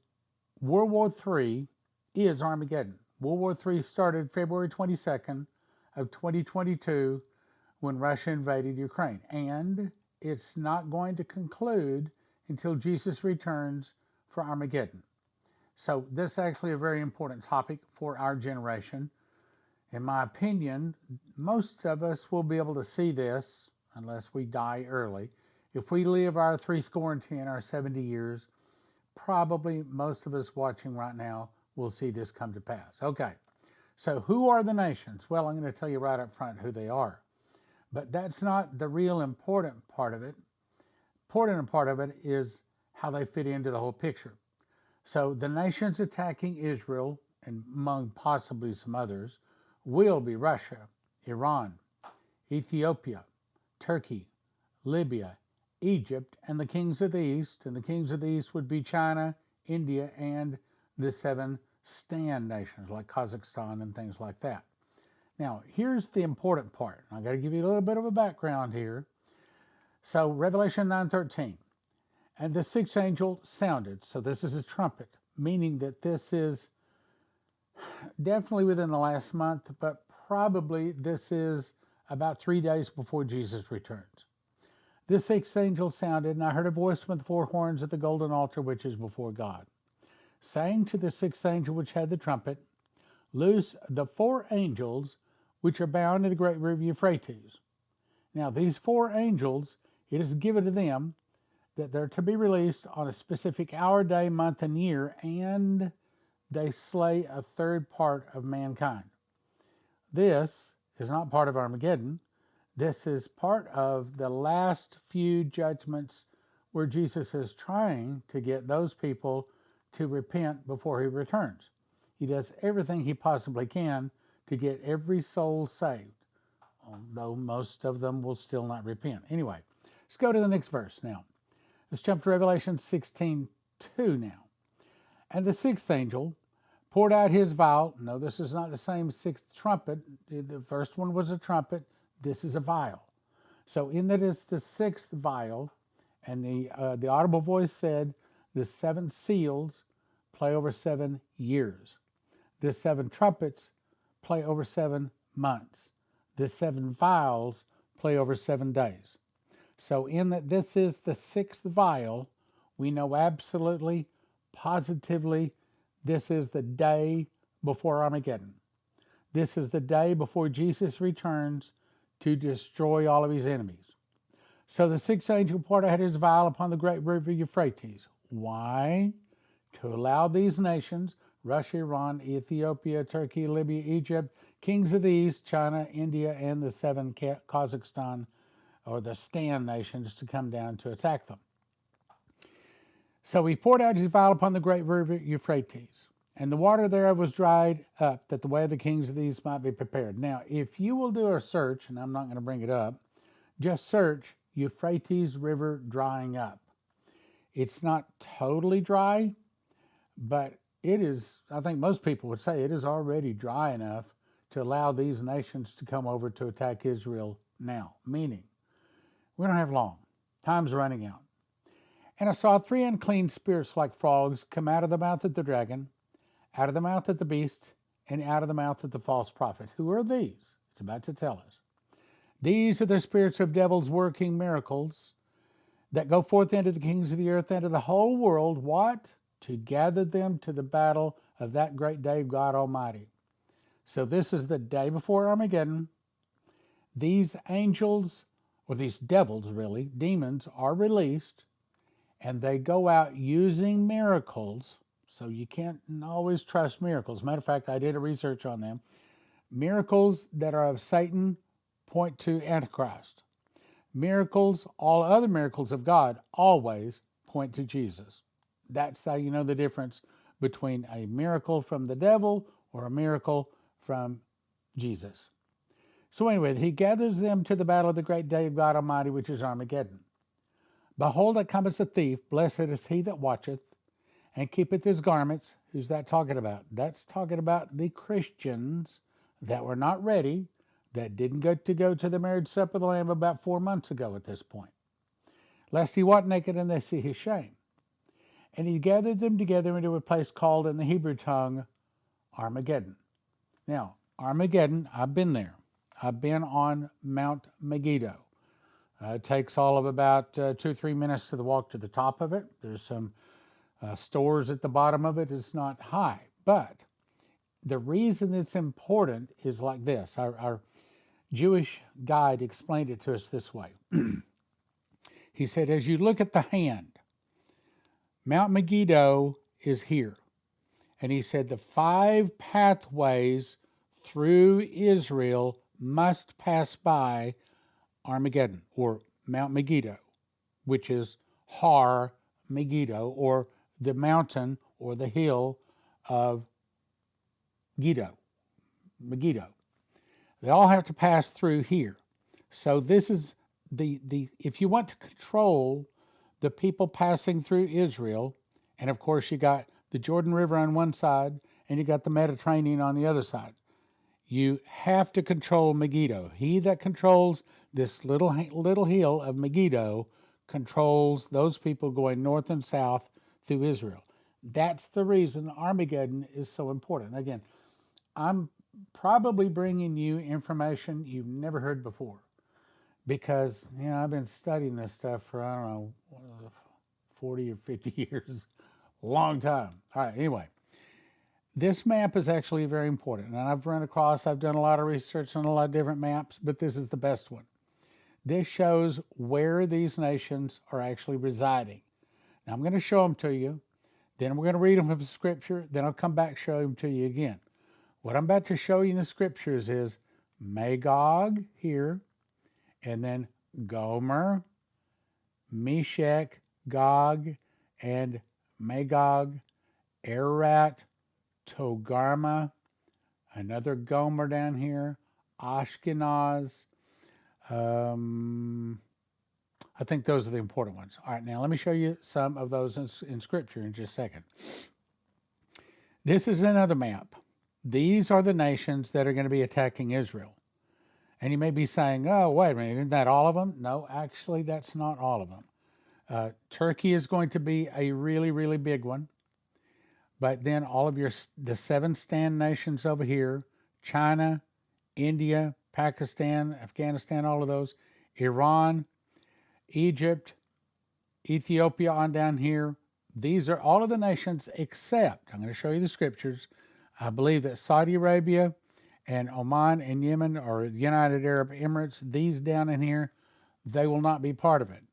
World War III is Armageddon. World War III started February 22nd of 2022 when Russia invaded Ukraine. And it's not going to conclude until Jesus returns for Armageddon. So this is actually a very important topic for our generation. In my opinion, most of us will be able to see this unless we die early. If we live our 70 our 70 years, probably most of us watching right now will see this come to pass. Okay, so who are the nations? Well, I'm going to tell you right up front who they are. But that's not the real important part of it. Important part of it is how they fit into the whole picture. So the nations attacking Israel, and among possibly some others, will be Russia, Iran, Ethiopia, Turkey, Libya, Egypt, and the kings of the East. And the kings of the East would be China, India, and the 7 stand nations like Kazakhstan and things like that. Now, here's the important part. I've got to give you a little bit of a background here. So, Revelation 9:13. And the 6th angel sounded. So this is a trumpet, meaning that this is definitely within the last month, but probably this is about 3 days before Jesus returns. The 6th angel sounded, and I heard a voice from the 4 horns of the golden altar which is before God, saying to the 6th angel which had the trumpet, loose the 4 angels which are bound in the great river Euphrates. Now these 4 angels, it is given to them that they're to be released on a specific hour, day, month, and year, and they slay a 1/3 part of mankind. This is not part of Armageddon. This is part of the last few judgments where Jesus is trying to get those people to repent before he returns. He does everything he possibly can to get every soul saved, although most of them will still not repent. Anyway, let's go to the next verse now. Let's jump to Revelation 16:2 now. And the 6th angel poured out his vial. No, this is not the same 6th trumpet. The first one was a trumpet. This is a vial. So in that it's the 6th vial, and the audible voice said, the 7 seals play over 7 years. The 7 trumpets play over 7 months. The 7 vials play over 7 days. So in that this is the 6th vial, we know absolutely, positively, this is the day before Armageddon. This is the day before Jesus returns to destroy all of his enemies. So the 6th angel poured out his vial upon the great river Euphrates. Why? To allow these nations, Russia, Iran, Ethiopia, Turkey, Libya, Egypt, kings of the East, China, India, and the 7 Kazakhstan, or the stand nations, to come down to attack them. So he poured out his vial upon the great river Euphrates, and the water thereof was dried up, that the way of the kings of the East might be prepared. Now, if you will do a search, and I'm not going to bring it up, just search Euphrates River drying up. It's not totally dry, but it is, I think most people would say it is already dry enough to allow these nations to come over to attack Israel now, meaning we don't have long. Time's running out. And I saw 3 unclean spirits like frogs come out of the mouth of the dragon, out of the mouth of the beast, and out of the mouth of the false prophet. Who are these? It's about to tell us. These are the spirits of devils working miracles that go forth into the kings of the earth, into the whole world. What? To gather them to the battle of that great day of God Almighty. So this is the day before Armageddon. These angels, or these devils really, demons, are released, and they go out using miracles. So you can't always trust miracles. Matter of fact, I did a research on them. Miracles that are of Satan point to Antichrist. Miracles, all other miracles of God, always point to Jesus. That's how you know the difference between a miracle from the devil or a miracle from Jesus. So anyway, he gathers them to the battle of the great day of God Almighty, which is Armageddon. Behold, that cometh a thief. Blessed is he that watcheth and keepeth his garments. Who's that talking about? That's talking about the Christians that were not ready, that didn't get to go to the marriage supper of the Lamb about 4 months ago at this point. Lest he walk naked and they see his shame. And he gathered them together into a place called in the Hebrew tongue Armageddon. Now, Armageddon, I've been there. I've been on Mount Megiddo. It takes all of about 2 or 3 minutes to the walk to the top of it. There's some stores at the bottom of it. It's not high, but the reason it's important is like this. Our Jewish guide explained it to us this way. He said, as you look at the hand, Mount Megiddo is here. And he said the 5 pathways through Israel must pass by Armageddon, or Mount Megiddo, which is Har Megiddo, or the mountain or the hill of Megiddo. They all have to pass through here. So this is the if you want to control the people passing through Israel, and of course you got the Jordan River on one side and you got the Mediterranean on the other side. You have to control Megiddo. He that controls this little hill of Megiddo controls those people going north and south through Israel. That's the reason Armageddon is so important. Again, I'm probably bringing you information you've never heard before because, I've been studying this stuff for, 40 or 50 years, long time. All right, anyway. This map is actually very important, and I've done a lot of research on a lot of different maps, but this is the best one. This shows where these nations are actually residing. Now, I'm going to show them to you, then we're going to read them from Scripture, then I'll come back and show them to you again. What I'm about to show you in the Scriptures is Magog here, and then Gomer, Meshech, Gog, and Magog, Ararat, Togarmah, another Gomer down here, Ashkenaz. I think those are the important ones. All right, now let me show you some of those in Scripture in just a second. This is another map. These are the nations that are going to be attacking Israel. And you may be saying, oh, wait a minute, isn't that all of them? No, actually, that's not all of them. Turkey is going to be a really, really big one. But then all of the 7 stand nations over here, China, India, Pakistan, Afghanistan, all of those, Iran, Egypt, Ethiopia on down here. These are all of the nations except, I'm going to show you the Scriptures, I believe that Saudi Arabia and Oman and Yemen, or the United Arab Emirates, these down in here, they will not be part of it.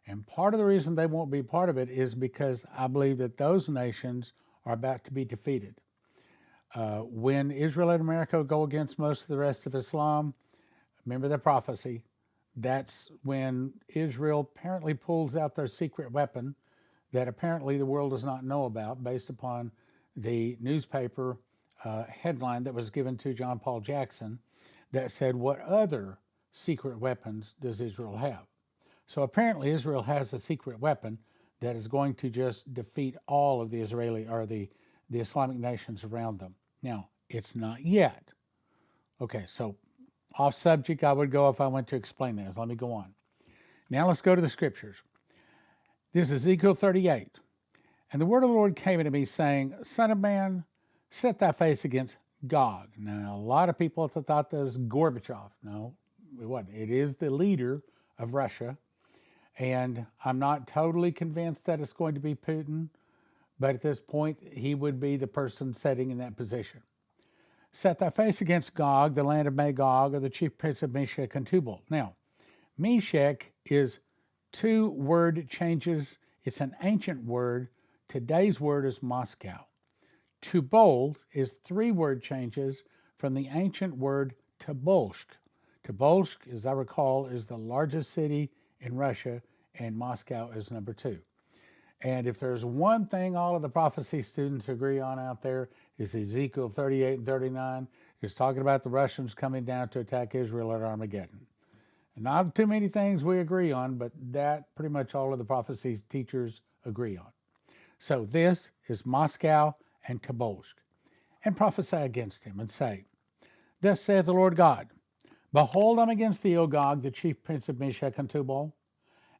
And part of the reason they won't be part of it is because I believe that those nations are about to be defeated. When Israel and America go against most of the rest of Islam, remember the prophecy, that's when Israel apparently pulls out their secret weapon that apparently the world does not know about based upon the newspaper headline that was given to John Paul Jackson that said, what other secret weapons does Israel have? So apparently Israel has a secret weapon that is going to just defeat all of the Israeli or the Islamic nations around them. Now, it's not yet. Okay, so off subject I would go if I went to explain this. Let me go on. Now let's go to the Scriptures. This is Ezekiel 38. And the word of the Lord came unto me, saying, Son of man, set thy face against Gog. Now, a lot of people thought that was Gorbachev. No, it wasn't. It is the leader of Russia. And I'm not totally convinced that it's going to be Putin, but at this point, he would be the person sitting in that position. Set thy face against Gog, the land of Magog, or the chief prince of Meshech and Tubal. Now, Meshech is 2 word changes. It's an ancient word. Today's word is Moscow. Tubal is 3 word changes from the ancient word Tobolsk. Tobolsk, as I recall, is the largest city in Russia, and Moscow is number 2. And if there's one thing all of the prophecy students agree on out there is Ezekiel 38 and 39 is talking about the Russians coming down to attack Israel at Armageddon. And not too many things we agree on, but that pretty much all of the prophecy teachers agree on. So this is Moscow and Tobolsk. And prophesy against him and say, Thus saith the Lord God, Behold, I'm against thee, O Gog, the chief prince of Meshech and Tubal,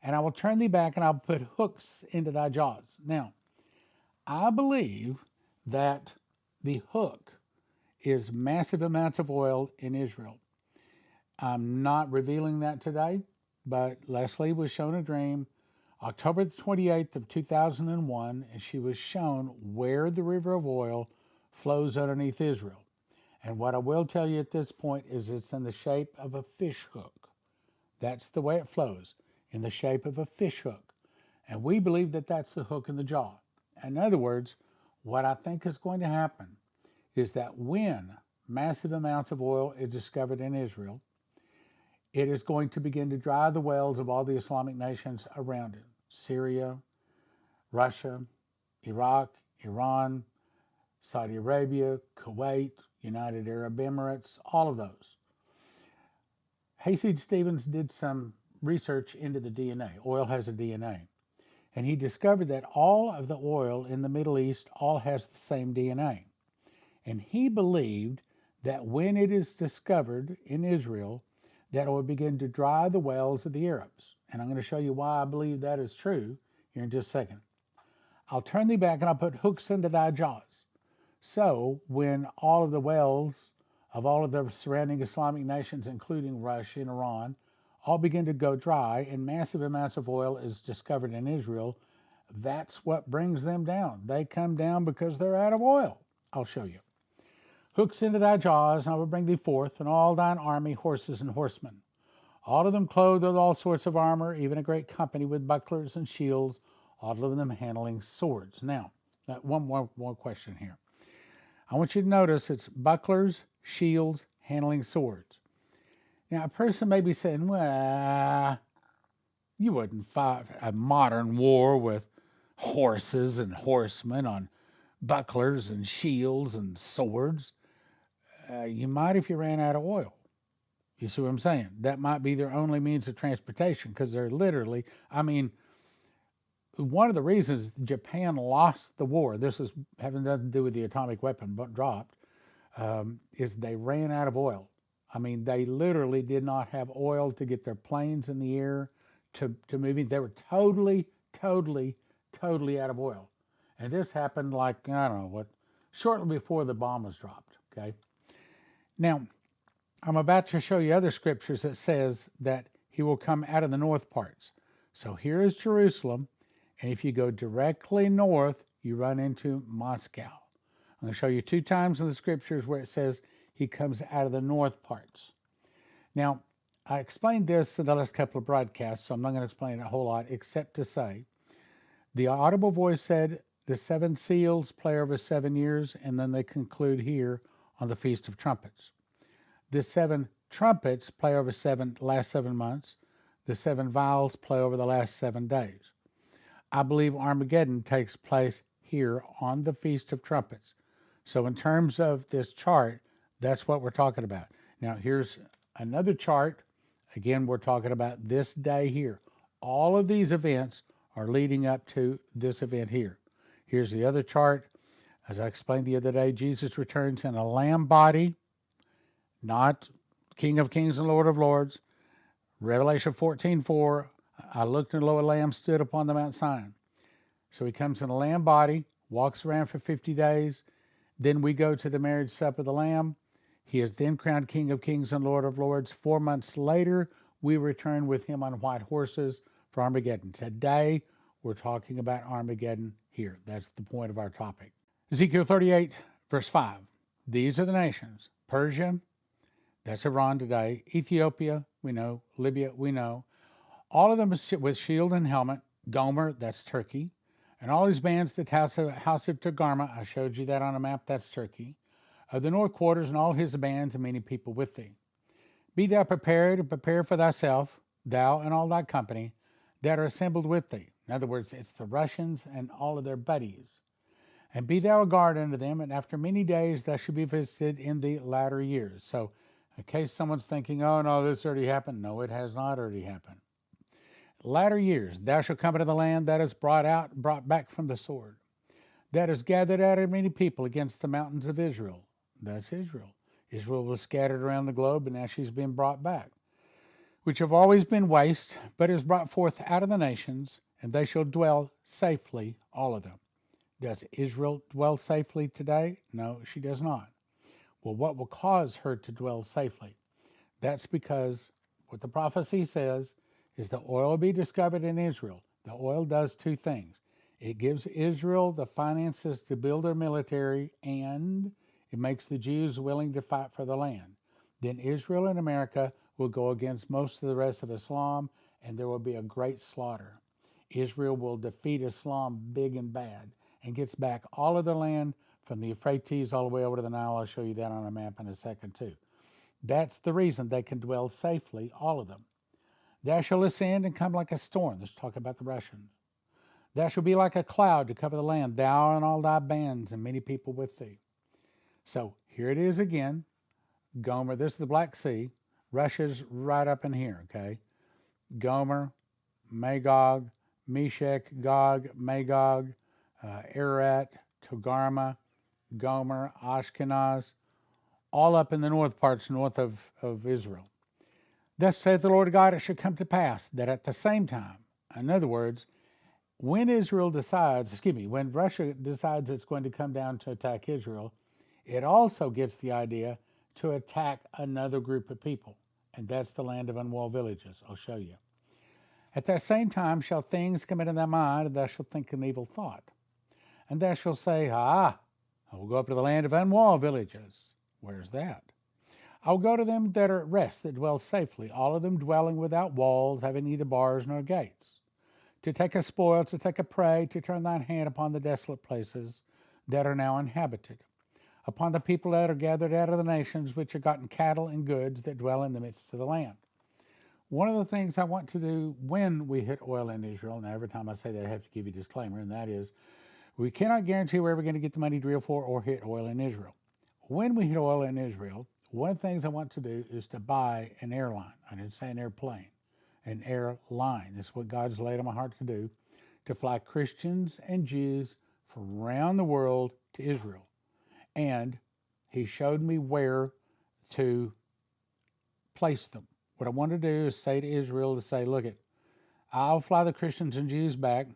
and I will turn thee back, and I'll put hooks into thy jaws. Now, I believe that the hook is massive amounts of oil in Israel. I'm not revealing that today, but Leslie was shown a dream October the 28th of 2001, and she was shown where the river of oil flows underneath Israel. And what I will tell you at this point is it's in the shape of a fish hook. That's the way it flows, in the shape of a fish hook. And we believe that that's the hook in the jaw. In other words, what I think is going to happen is that when massive amounts of oil is discovered in Israel, it is going to begin to dry the wells of all the Islamic nations around it. Syria, Russia, Iraq, Iran, Saudi Arabia, Kuwait, United Arab Emirates, all of those. Hayseed Stevens did some research into the DNA. Oil has a DNA. And he discovered that all of the oil in the Middle East all has the same DNA. And he believed that when it is discovered in Israel, that it will begin to dry the wells of the Arabs. And I'm going to show you why I believe that is true here in just a second. I'll turn thee back and I'll put hooks into thy jaws. So when all of the wells of all of the surrounding Islamic nations, including Russia and Iran, all begin to go dry and massive amounts of oil is discovered in Israel, that's what brings them down. They come down because they're out of oil. I'll show you. Hooks into thy jaws, and I will bring thee forth, and all thine army, horses and horsemen. All of them clothed with all sorts of armor, even a great company with bucklers and shields, all of them handling swords. Now, one more question here. I want you to notice it's bucklers, shields, handling swords. Now, a person may be saying, well, you wouldn't fight a modern war with horses and horsemen on bucklers and shields and swords. You might if you ran out of oil. You see what I'm saying? That might be their only means of transportation because they're literally, one of the reasons Japan lost the war, this is having nothing to do with the atomic weapon but dropped, is they ran out of oil. They literally did not have oil to get their planes in the air to move in. They were totally out of oil. And this happened shortly before the bomb was dropped, okay? Now, I'm about to show you other scriptures that says that he will come out of the north parts. So here is Jerusalem, and if you go directly north, you run into Moscow. I'm going to show you 2 times in the scriptures where it says he comes out of the north parts. Now, I explained this in the last couple of broadcasts, so I'm not going to explain it a whole lot, except to say, the audible voice said, the 7 seals play over 7 years, and then they conclude here on the Feast of Trumpets. The 7 trumpets play over last 7 months. The 7 vials play over the last 7 days. I believe Armageddon takes place here on the Feast of Trumpets. So in terms of this chart, that's what we're talking about. Now here's another chart. Again, we're talking about this day here. All of these events are leading up to this event here. Here's the other chart. As I explained the other day, Jesus returns in a lamb body, not King of Kings and Lord of Lords. Revelation 14:4, I looked and lo, a lamb stood upon the Mount Sinai. So he comes in a lamb body, walks around for 50 days. Then we go to the marriage supper of the Lamb. He is then crowned King of Kings and Lord of Lords. 4 months later, we return with him on white horses for Armageddon. Today, we're talking about Armageddon here. That's the point of our topic. Ezekiel 38, verse 5. These are the nations. Persia, that's Iran today. Ethiopia, we know. Libya, we know. All of them with shield and helmet. Gomer, that's Turkey. And all his bands, the house of Togarmah, I showed you that on a map, that's Turkey. The north quarters and all his bands and many people with thee. Be thou prepared and prepare for thyself, thou and all thy company that are assembled with thee. In other words, it's the Russians and all of their buddies. And be thou a guard unto them, and after many days thou shalt be visited in the latter years. So in case someone's thinking, oh no, this already happened. No, it has not already happened. Latter years, thou shalt come into the land that is brought back from the sword, that is gathered out of many people against the mountains of Israel. That's Israel. Israel was scattered around the globe, and now she's been brought back, which have always been waste, but is brought forth out of the nations, and they shall dwell safely, all of them. Does Israel dwell safely today? No, she does not. Well, what will cause her to dwell safely? That's because what the prophecy says is the oil will be discovered in Israel. The oil does two things. It gives Israel the finances to build their military, and it makes the Jews willing to fight for the land. Then Israel and America will go against most of the rest of Islam, and there will be a great slaughter. Israel will defeat Islam big and bad and gets back all of the land from the Euphrates all the way over to the Nile. I'll show you that on a map in a second too. That's the reason they can dwell safely, all of them. Thou shalt ascend and come like a storm. Let's talk about the Russians. Thou shalt be like a cloud to cover the land, thou and all thy bands, and many people with thee. So here it is again. Gomer, this is the Black Sea. Russia's right up in here, okay? Gomer, Magog, Meshech, Gog, Magog, Ararat, Togarmah, Gomer, Ashkenaz, all up in the north parts, north of Israel. Thus saith the Lord God, it shall come to pass that at the same time, in other words, when Israel decides, when Russia decides it's going to come down to attack Israel, it also gets the idea to attack another group of people, and that's the land of unwalled villages. I'll show you. At that same time shall things come into thy mind, and thou shalt think an evil thought. And thou shalt say, I will go up to the land of unwalled villages. Where's that? I will go to them that are at rest, that dwell safely, all of them dwelling without walls, having neither bars nor gates. To take a spoil, to take a prey, to turn thine hand upon the desolate places that are now inhabited, upon the people that are gathered out of the nations, which are gotten cattle and goods that dwell in the midst of the land. One of the things I want to do when we hit oil in Israel, now every time I say that I have to give you a disclaimer, and that is, we cannot guarantee we're ever going to get the money to drill for or hit oil in Israel. When we hit oil in Israel, one of the things I want to do is to buy an airline. I didn't say an airplane, an airline. This is what God's laid on my heart to do, to fly Christians and Jews from around the world to Israel. And he showed me where to place them. What I want to do is say to Israel, to say, look, I'll fly the Christians and Jews back.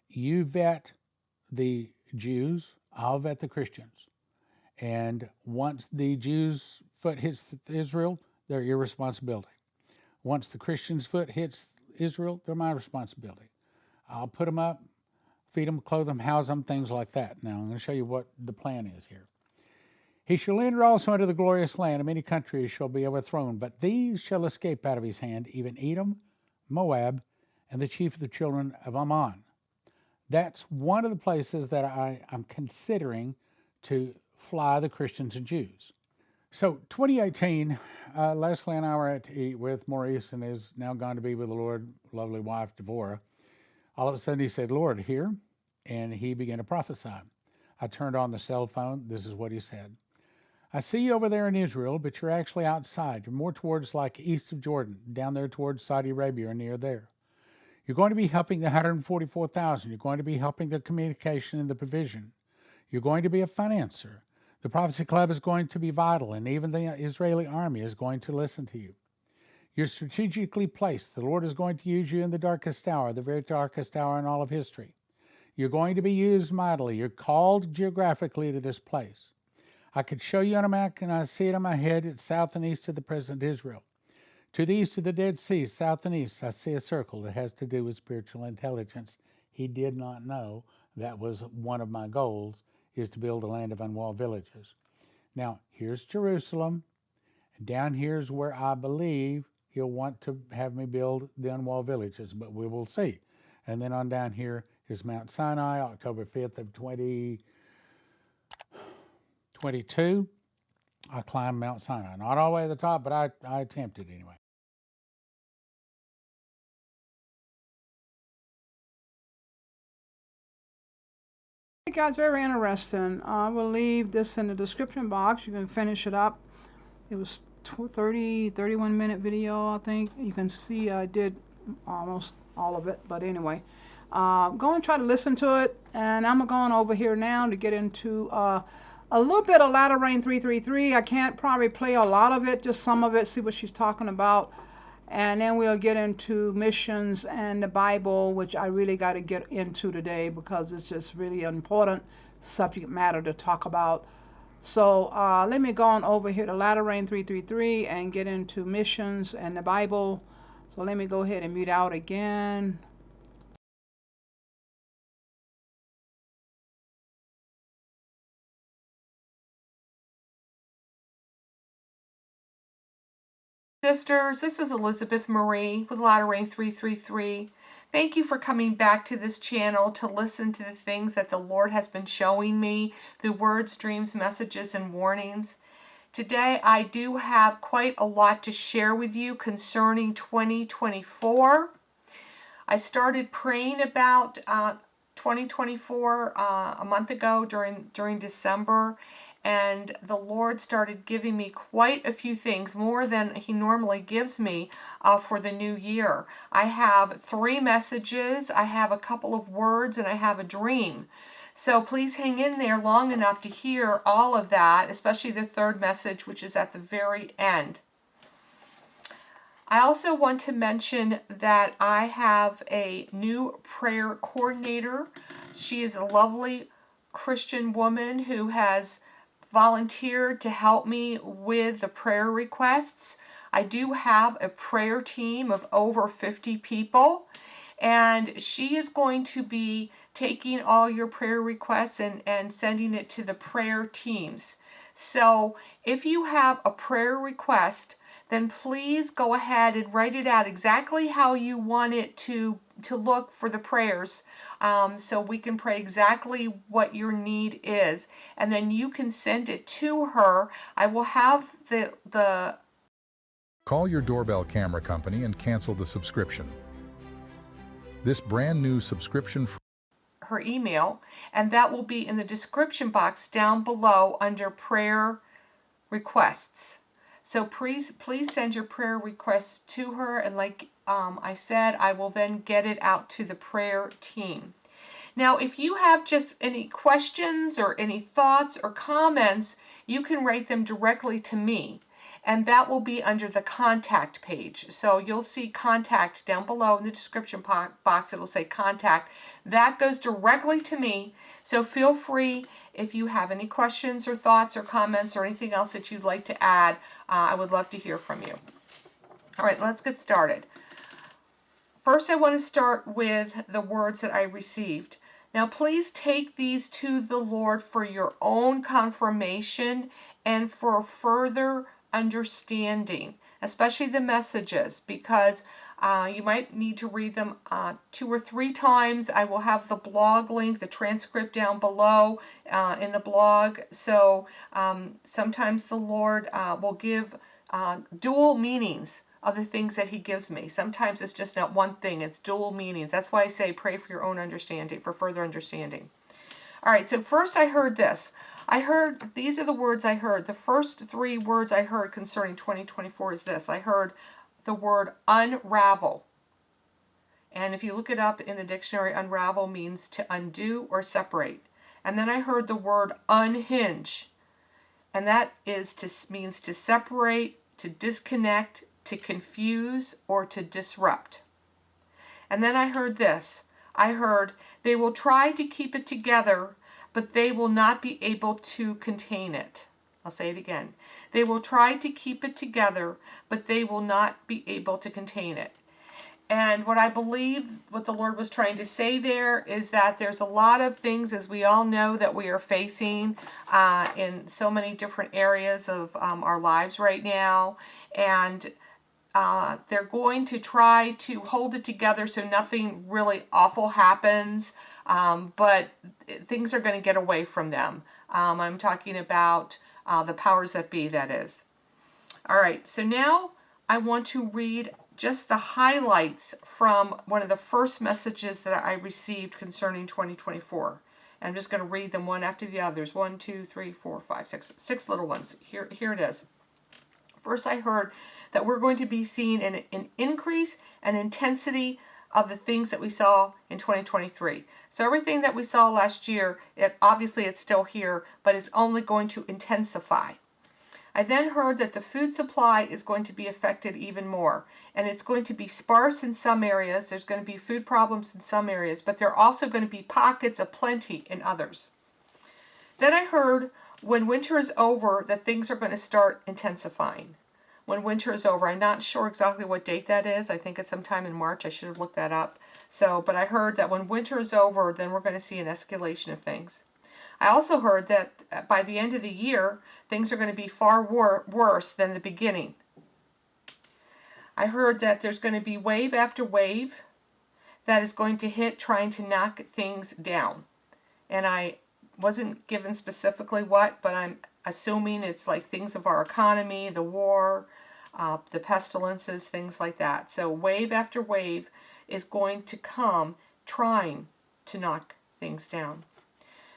You vet the Jews, I'll vet the Christians. And once the Jews' foot hits Israel, they're your responsibility. Once the Christians' foot hits Israel, they're my responsibility. I'll put them up, feed them, clothe them, house them, things like that. Now, I'm going to show you what the plan is here. He shall enter also into the glorious land, and many countries shall be overthrown, but these shall escape out of his hand, even Edom, Moab, and the chief of the children of Ammon. That's one of the places that I'm considering to fly the Christians and Jews. So 2018, Leslie and I were out to eat with Maurice and is now gone to be with the Lord, lovely wife Devorah. All of a sudden he said, Lord, here, and he began to prophesy. I turned on the cell phone. This is what he said. I see you over there in Israel, but you're actually outside. You're more towards like east of Jordan, down there towards Saudi Arabia or near there. You're going to be helping the 144,000. You're going to be helping the communication and the provision. You're going to be a financer. The Prophecy Club is going to be vital, and even the Israeli army is going to listen to you. You're strategically placed. The Lord is going to use you in the darkest hour, the very darkest hour in all of history. You're going to be used mightily. You're called geographically to this place. I could show you on a map, and I see it in my head. It's south and east of the present Israel. To the east of the Dead Sea, south and east, I see a circle that has to do with spiritual intelligence. He did not know that was one of my goals, is to build a land of unwalled villages. Now, here's Jerusalem. Down here's where I believe he'll want to have me build the unwalled villages, but we will see. And then on down here is Mount Sinai, October 5th of 2022. I climbed Mount Sinai. Not all the way to the top, but I attempted anyway. Hey guys, very interesting. I will leave this in the description box. You can finish it up. It was 31 minute video, I think. You can see I did almost all of it, but anyway. Go and try to listen to it, and I'm going over here now to get into a little bit of Latter Rain 333. I can't probably play a lot of it, just some of it, see what she's talking about. And then we'll get into missions and the Bible, which I really got to get into today because it's just really important subject matter to talk about. So let me go on over here to Latter Rain 333 and get into missions and the Bible. So let me go ahead and mute out again. Sisters, this is Elizabeth Marie with Latter Rain 333. Thank you for coming back to this channel to listen to the things that the Lord has been showing me through words, dreams, messages, and warnings. Today, I do have quite a lot to share with you concerning 2024. I started praying about 2024 a month ago during December, and the Lord started giving me quite a few things, more than He normally gives me for the new year. I have 3 messages, I have a couple of words, and I have a dream. So please hang in there long enough to hear all of that, especially the 3rd message, which is at the very end. I also want to mention that I have a new prayer coordinator. She is a lovely Christian woman who has volunteered to help me with the prayer requests. I do have a prayer team of over 50 people, and she is going to be taking all your prayer requests and sending it to the prayer teams. So if you have a prayer request, then please go ahead and write it out exactly how you want it to look for the prayers, so we can pray exactly what your need is, and then you can send it to her. I will have the Call your doorbell camera company and cancel the subscription. This brand new subscription her email, and that will be in the description box down below under prayer requests. So please send your prayer requests to her, and like I said, I will then get it out to the prayer team. Now, if you have just any questions or any thoughts or comments, you can write them directly to me, and that will be under the contact page. So you'll see contact down below in the description box. It'll say contact. That goes directly to me. So feel free, if you have any questions or thoughts or comments or anything else that you'd like to add, I would love to hear from you. All right, let's get started. First, I want to start with the words that I received. Now, please take these to the Lord for your own confirmation and for further understanding, especially the messages, because you might need to read them 2 or 3 times. I will have the blog link, the transcript down below in the blog. So sometimes the Lord will give dual meanings of the things that He gives me. Sometimes it's just not one thing, it's dual meanings. That's why I say pray for your own understanding, for further understanding. All right, so first I heard this. These are the words I heard. The first 3 words I heard concerning 2024 is this. I heard the word unravel. And if you look it up in the dictionary, unravel means to undo or separate. And then I heard the word unhinge. And that means to separate, to disconnect, to confuse, or to disrupt. And then I heard this. I heard, they will try to keep it together, but they will not be able to contain it. I'll say it again. They will try to keep it together, but they will not be able to contain it. And what I believe what the Lord was trying to say there is that there's a lot of things, as we all know, that we are facing in so many different areas of our lives right now. And they're going to try to hold it together so nothing really awful happens, but things are going to get away from them. I'm talking about the powers that be, that is. All right, so now I want to read just the highlights from one of the first messages that I received concerning 2024. And I'm just going to read them one after the others. 1, 2, 3, 4, 5, 6. 6 little ones. Here it is. First, I heard that we're going to be seeing an increase and intensity of the things that we saw in 2023. So everything that we saw last year, obviously it's still here, but it's only going to intensify. I then heard that the food supply is going to be affected even more, and it's going to be sparse in some areas. There's going to be food problems in some areas, but there are also going to be pockets of plenty in others. Then I heard when winter is over, that things are going to start intensifying. When winter is over, I'm not sure exactly what date that is. I think it's sometime in March. I should have looked that up. So, but I heard that when winter is over, then we're going to see an escalation of things. I also heard that by the end of the year, things are going to be far worse than the beginning. I heard that there's going to be wave after wave that is going to hit trying to knock things down. And I wasn't given specifically what, but I'm assuming it's like things of our economy, the war, the pestilences, things like that. So wave after wave is going to come trying to knock things down.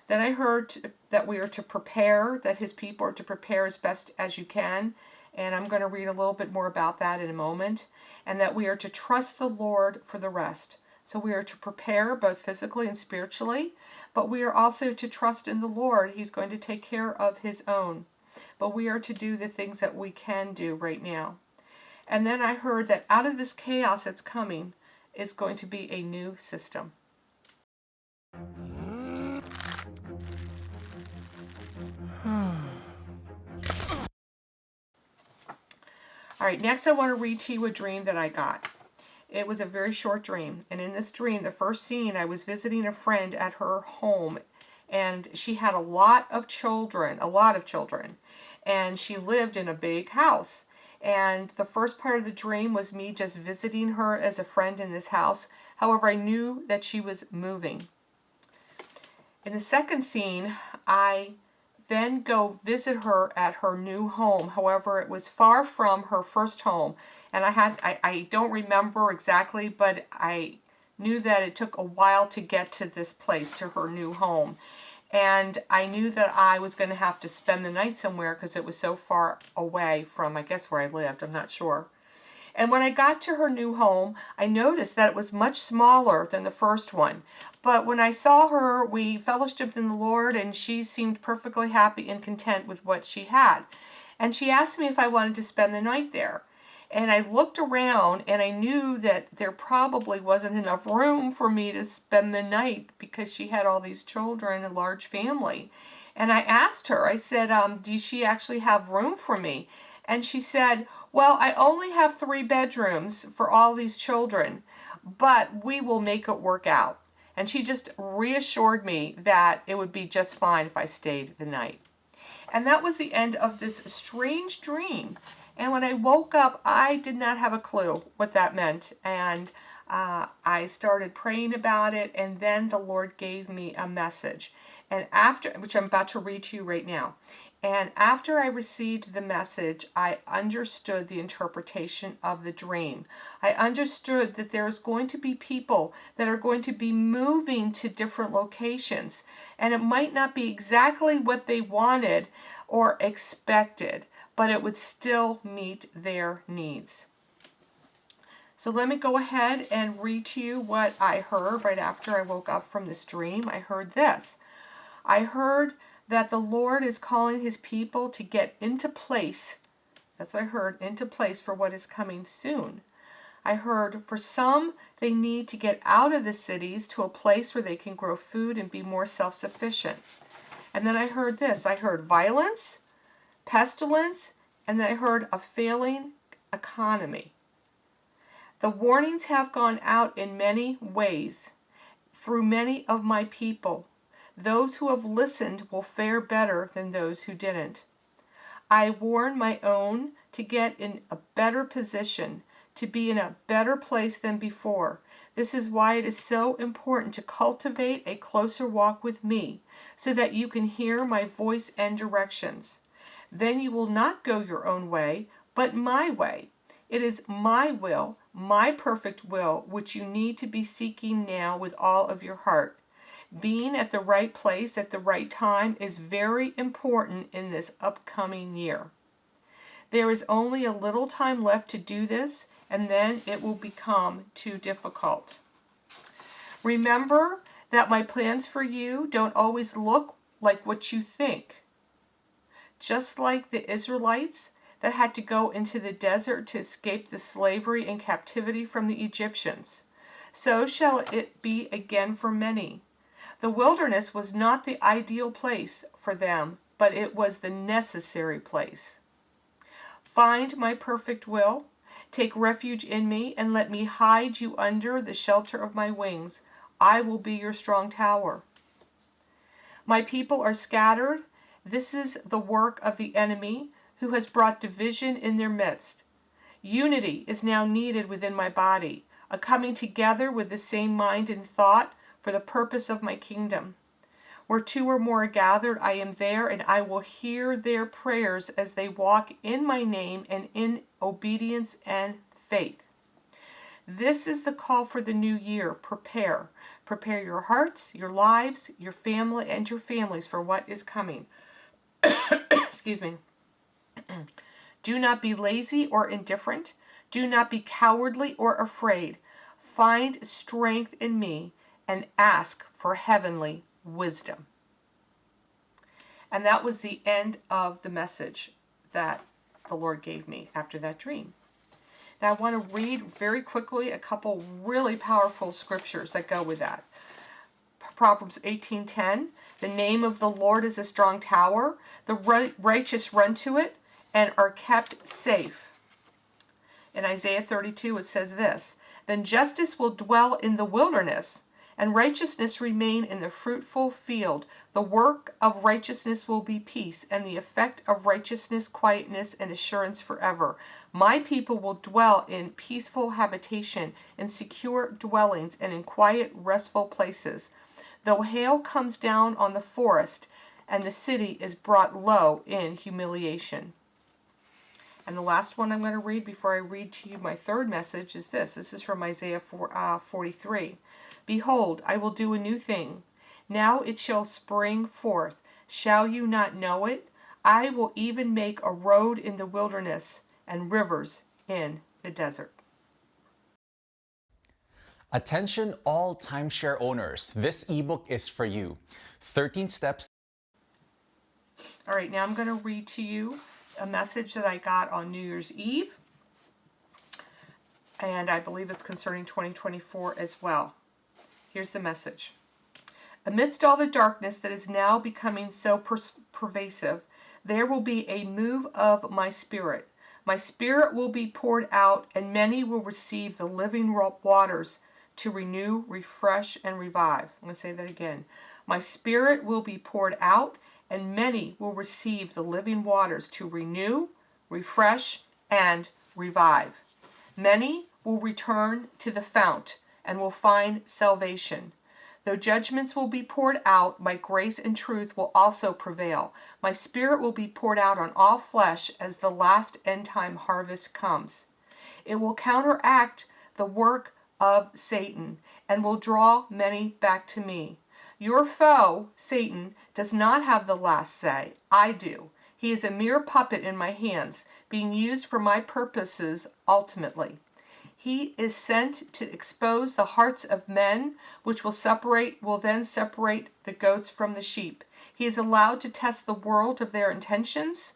Then I heard that we are to prepare, that his people are to prepare as best as you can. And I'm going to read a little bit more about that in a moment. And that we are to trust the Lord for the rest. So we are to prepare both physically and spiritually. But we are also to trust in the Lord. He's going to take care of his own. But we are to do the things that we can do right now. And then I heard that out of this chaos that's coming is going to be a new system. All right, next I want to read to you a dream that I got. It was a very short dream. And in this dream, the first scene, I was visiting a friend at her home. And she had a lot of children. And she lived in a big house. And the first part of the dream was me just visiting her as a friend in this house. However, I knew that she was moving. In the second scene, I then go visit her at her new home. However, it was far from her first home. And I don't remember exactly, but I knew that it took a while to get to this place, to her new home. And I knew that I was going to have to spend the night somewhere because it was so far away from, I guess, where I lived. I'm not sure. And when I got to her new home, I noticed that it was much smaller than the first one. But when I saw her, we fellowshiped in the Lord, and she seemed perfectly happy and content with what she had. And she asked me if I wanted to spend the night there. And I looked around, and I knew that there probably wasn't enough room for me to spend the night because she had all these children, a large family. And I asked her, I said, does she actually have room for me? And she said, well, I only have 3 bedrooms for all these children, but we will make it work out. And she just reassured me that it would be just fine if I stayed the night. And that was the end of this strange dream. And when I woke up, I did not have a clue what that meant. And I started praying about it, and then the Lord gave me a message, and after, which I'm about to read to you right now. And after I received the message, I understood the interpretation of the dream. I understood that there's going to be people that are going to be moving to different locations. And it might not be exactly what they wanted or expected, but it would still meet their needs. So let me go ahead and read to you what I heard right after I woke up from this dream. I heard this. I heard that the Lord is calling his people to get into place. That's what I heard, into place for what is coming soon. I heard for some, they need to get out of the cities to a place where they can grow food and be more self-sufficient. And then I heard this. I heard violence, pestilence, and then I heard a failing economy. The warnings have gone out in many ways through many of my people. Those who have listened will fare better than those who didn't. I warn my own to get in a better position, to be in a better place than before. This is why it is so important to cultivate a closer walk with me, so that you can hear my voice and directions. Then you will not go your own way, but my way. It is my will, my perfect will, which you need to be seeking now with all of your heart. Being at the right place at the right time is very important in this upcoming year. There is only a little time left to do this, and then it will become too difficult. Remember that my plans for you don't always look like what you think. Just like the Israelites that had to go into the desert to escape the slavery and captivity from the Egyptians, so shall it be again for many. The wilderness was not the ideal place for them but it was the necessary place. Find my perfect will. Take refuge in me, and let me hide you under the shelter of my wings. I will be your strong tower. My people are scattered. This is the work of the enemy, who has brought division in their midst. Unity is now needed within my body, a coming together with the same mind and thought for the purpose of my kingdom. Where two or more are gathered, I am there, and I will hear their prayers as they walk in my name and in obedience and faith. This is the call for the new year. Prepare. Prepare your hearts, your lives, your family, and your families for what is coming. Excuse me. Do not be lazy or indifferent. Do not be cowardly or afraid. Find strength in me and ask for heavenly wisdom. And that was the end of the message that the Lord gave me after that dream. Now I want to read very quickly a couple really powerful scriptures that go with that. Proverbs 18:10, the name of the Lord is a strong tower. The righteous run to it and are kept safe. In Isaiah 32 it says this, then justice will dwell in the wilderness, and righteousness remain in the fruitful field. The work of righteousness will be peace, and the effect of righteousness, quietness, and assurance forever. My people will dwell in peaceful habitation, in secure dwellings, and in quiet, restful places. Though hail comes down on the forest, and the city is brought low in humiliation. And the last one I'm going to read before I read to you my third message is this. This is from Isaiah 43. Behold, I will do a new thing. Now it shall spring forth. Shall you not know it? I will even make a road in the wilderness and rivers in the desert. Attention all timeshare owners. This ebook is for you. 13 steps. All right, now I'm going to read to you a message that I got on New Year's Eve. And I believe it's concerning 2024 as well. Here's the message. Amidst all the darkness that is now becoming so pervasive, there will be a move of my spirit. My spirit will be poured out, and many will receive the living waters to renew, refresh, and revive. I'm going to say that again. My spirit will be poured out, and many will receive the living waters to renew, refresh, and revive. Many will return to the fount and will find salvation. Though judgments will be poured out, my grace and truth will also prevail. My spirit will be poured out on all flesh as the last end-time harvest comes. It will counteract the work of Satan and will draw many back to me. Your foe, Satan, does not have the last say. I do. He is a mere puppet in my hands, being used for my purposes ultimately. He is sent to expose the hearts of men, which will then separate the goats from the sheep. He is allowed to test the world of their intentions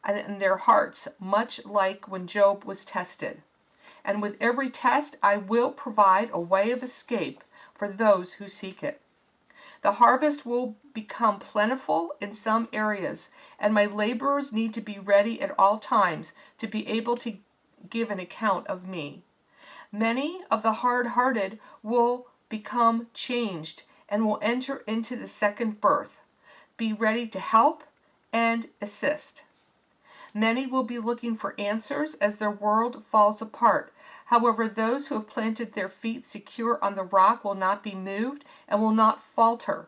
and their hearts, much like when Job was tested. And with every test, I will provide a way of escape for those who seek it. The harvest will become plentiful in some areas, and my laborers need to be ready at all times to be able to give an account of me. Many of the hard-hearted will become changed and will enter into the second birth. Be ready to help and assist. Many will be looking for answers as their world falls apart. However, those who have planted their feet secure on the rock will not be moved and will not falter.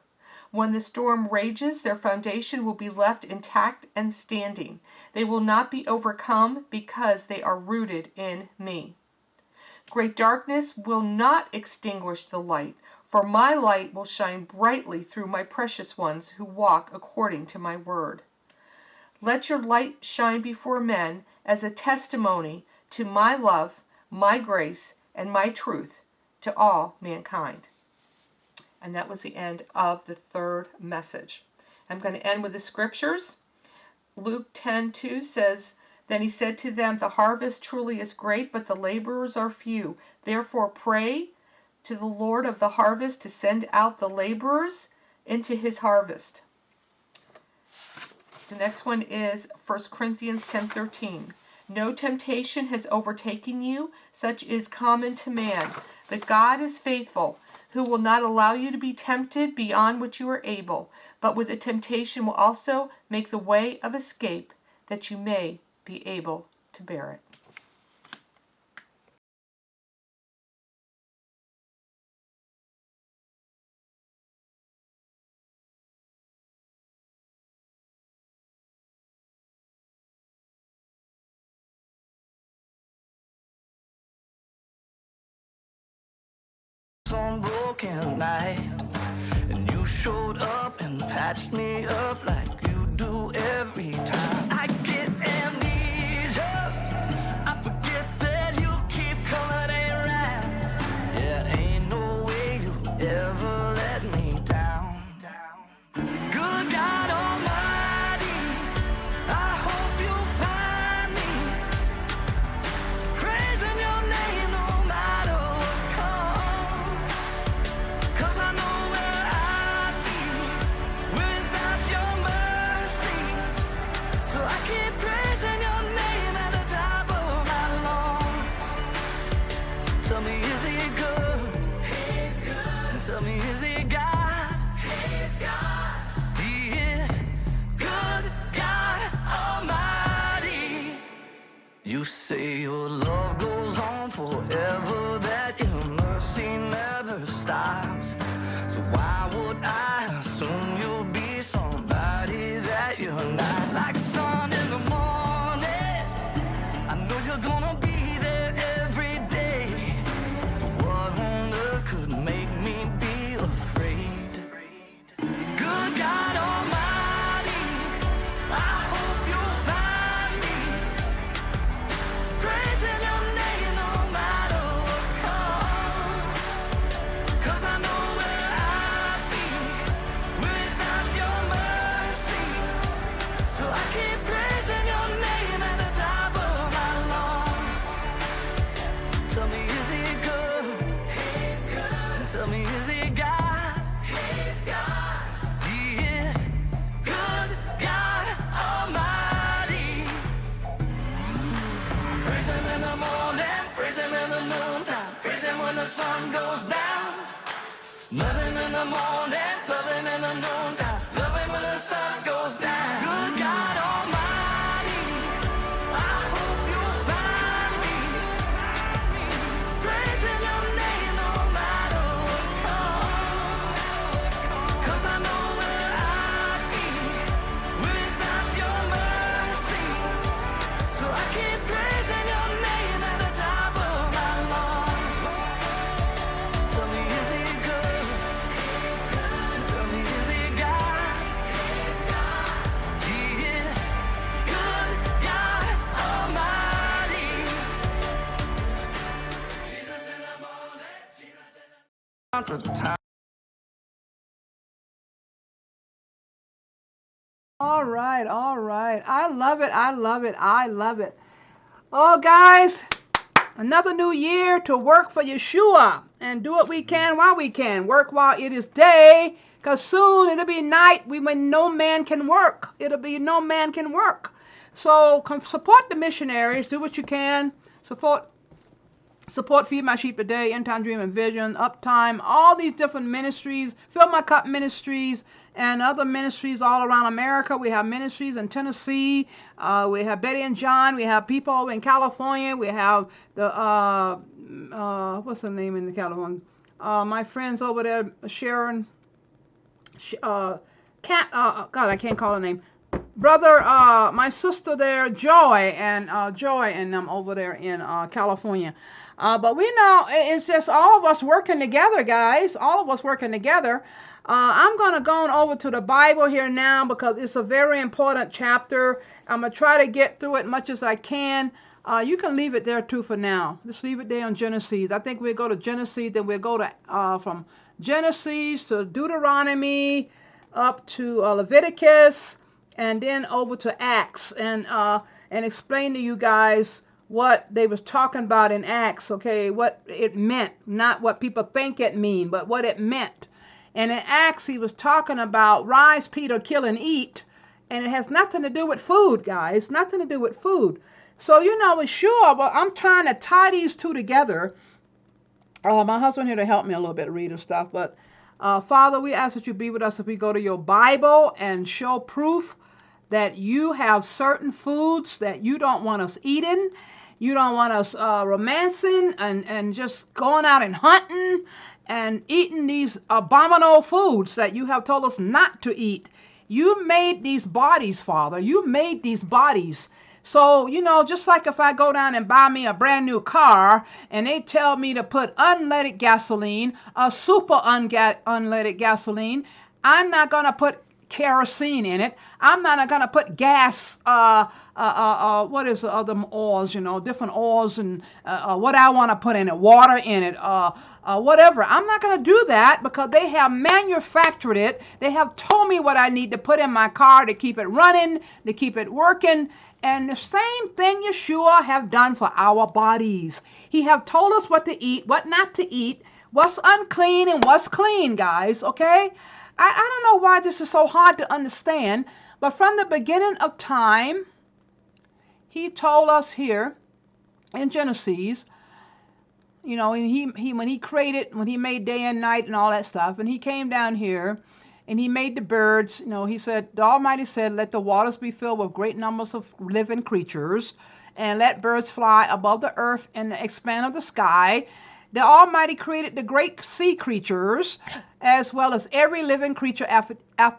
When the storm rages, their foundation will be left intact and standing. They will not be overcome because they are rooted in me. Great darkness will not extinguish the light, for my light will shine brightly through my precious ones who walk according to my word. Let your light shine before men as a testimony to my love, my grace, and my truth to all mankind. And that was the end of the third message. I'm going to end with the scriptures. Luke 10:2 says, Then he said to them, The harvest truly is great, but the laborers are few. Therefore pray to the Lord of the harvest to send out the laborers into his harvest. The next one is 1 Corinthians 10:13. No temptation has overtaken you, such is common to man. But God is faithful, who will not allow you to be tempted beyond what you are able, but with the temptation will also make the way of escape, that you may be able to bear it. On broken night, and you showed up and patched me up like you do every time. I get amnesia, I forget that you keep coming around. Yeah, ain't no way you ever let me down. Good God Almighty, I hope you find me praising your name no matter what comes. 'Cause I know where I'd be without your mercy. So I keep praising your name at the top of my lungs. Tell me, is he good? He's good. Tell me, is he God? He's God. He is good, God Almighty. You say your love goes on forever, that your mercy never stops. So why would I assume you'll be somebody that you're not? Like sun in the morning, I know you're gonna be there every day. So what on earth could make me be afraid? Good God Almighty, I hope you'll find me praising your name no matter what comes. 'Cause I know where I'd be without your mercy. So I keep praising your name at the top of my lungs. Tell me, is he good? He's good. Tell me, is he God? He's God. He is good, God Almighty. Praise him in the morning, praise him in the noontime, praise him when the sun goes down. Love him in the morning, love him in the noontime, love him when the sun goes down. Good God Almighty, I hope you'll find me praising your name no matter what comes. 'Cause I know where I'd be without your mercy. So I keep praising your name at the top of my lungs. Tell me, is he good? Tell me, is he God? He is good, God Almighty. Jesus in the morning, Jesus in the time. All right, all right. I love it, I love it, I love it. Oh, guys, another new year to work for Yeshua and do what we can while we can. Work while it is day, because soon it'll be night when no man can work. It'll be no man can work. So support the missionaries. Do what you can. Support Feed My Sheep Today, End Time Dream and Vision, Uptime, all these different ministries, Fill My Cup Ministries, and other ministries all around America. We have ministries in Tennessee. We have Betty and John. We have people in California. We have the, what's the name in California? My friends over there, Sharon, God, I can't call her name. Brother, my sister there, Joy, and them over there in California. But we know it's just all of us working together, guys. All of us working together. I'm going to go on over to the Bible here now because it's a very important chapter. I'm going to try to get through it much as I can. You can leave it there too for now. Just leave it there on Genesis. I think we'll go to Genesis, then we'll go to from Genesis to Deuteronomy up to Leviticus, and then over to Acts, and explain to you guys what they was talking about in Acts, okay, what it meant, not what people think it mean, but what it meant. And in Acts, he was talking about rise, Peter, kill and eat. And it has nothing to do with food, guys. Nothing to do with food. So, you know, it's sure, but I'm trying to tie these two together. My husband here to help me a little bit read and stuff. But, Father, we ask that you be with us as we go to your Bible and show proof that you have certain foods that you don't want us eating. You don't want us romancing and just going out and hunting and eating these abominable foods that you have told us not to eat. You made these bodies, Father. You made these bodies. So, you know, just like if I go down and buy me a brand new car and they tell me to put unleaded gasoline, a super unleaded gasoline, I'm not going to put kerosene in it. I'm not going to put gas, what is the other oils, you know, different oils and what I want to put in it, water in it, whatever. I'm not going to do that because they have manufactured it. They have told me what I need to put in my car to keep it running, to keep it working. And the same thing Yeshua have done for our bodies. He have told us what to eat, what not to eat, what's unclean and what's clean, guys, okay? I don't know why this is so hard to understand, but from the beginning of time, he told us here in Genesis, you know, and when he created, when he made day and night and all that stuff, and he came down here and he made the birds, you know, he said, the Almighty said, let the waters be filled with great numbers of living creatures, and let birds fly above the earth and the expanse of the sky. The Almighty created the great sea creatures, as well as every living creature after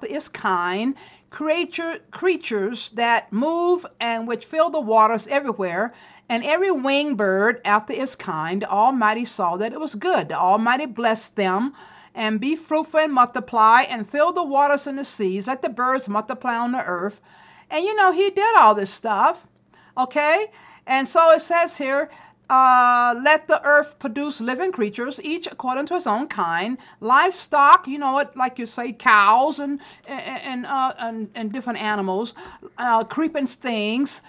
its kind, creatures that move and which fill the waters everywhere, and every winged bird after its kind. The Almighty saw that it was good. The Almighty blessed them, and be fruitful and multiply, and fill the waters and the seas. Let the birds multiply on the earth. And you know, he did all this stuff, okay? And so it says here, let the earth produce living creatures, each according to his own kind. Livestock, you know it, like you say, cows and different animals, creeping things,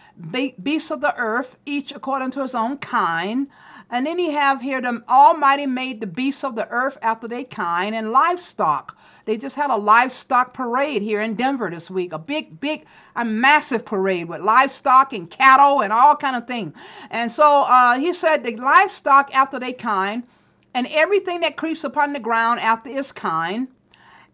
beasts of the earth, each according to his own kind. And then you have here, the Almighty made the beasts of the earth after their kind, and livestock. They just had a livestock parade here in Denver this week, a massive parade with livestock and cattle and all kind of things. And so he said the livestock after their kind, and everything that creeps upon the ground after its kind.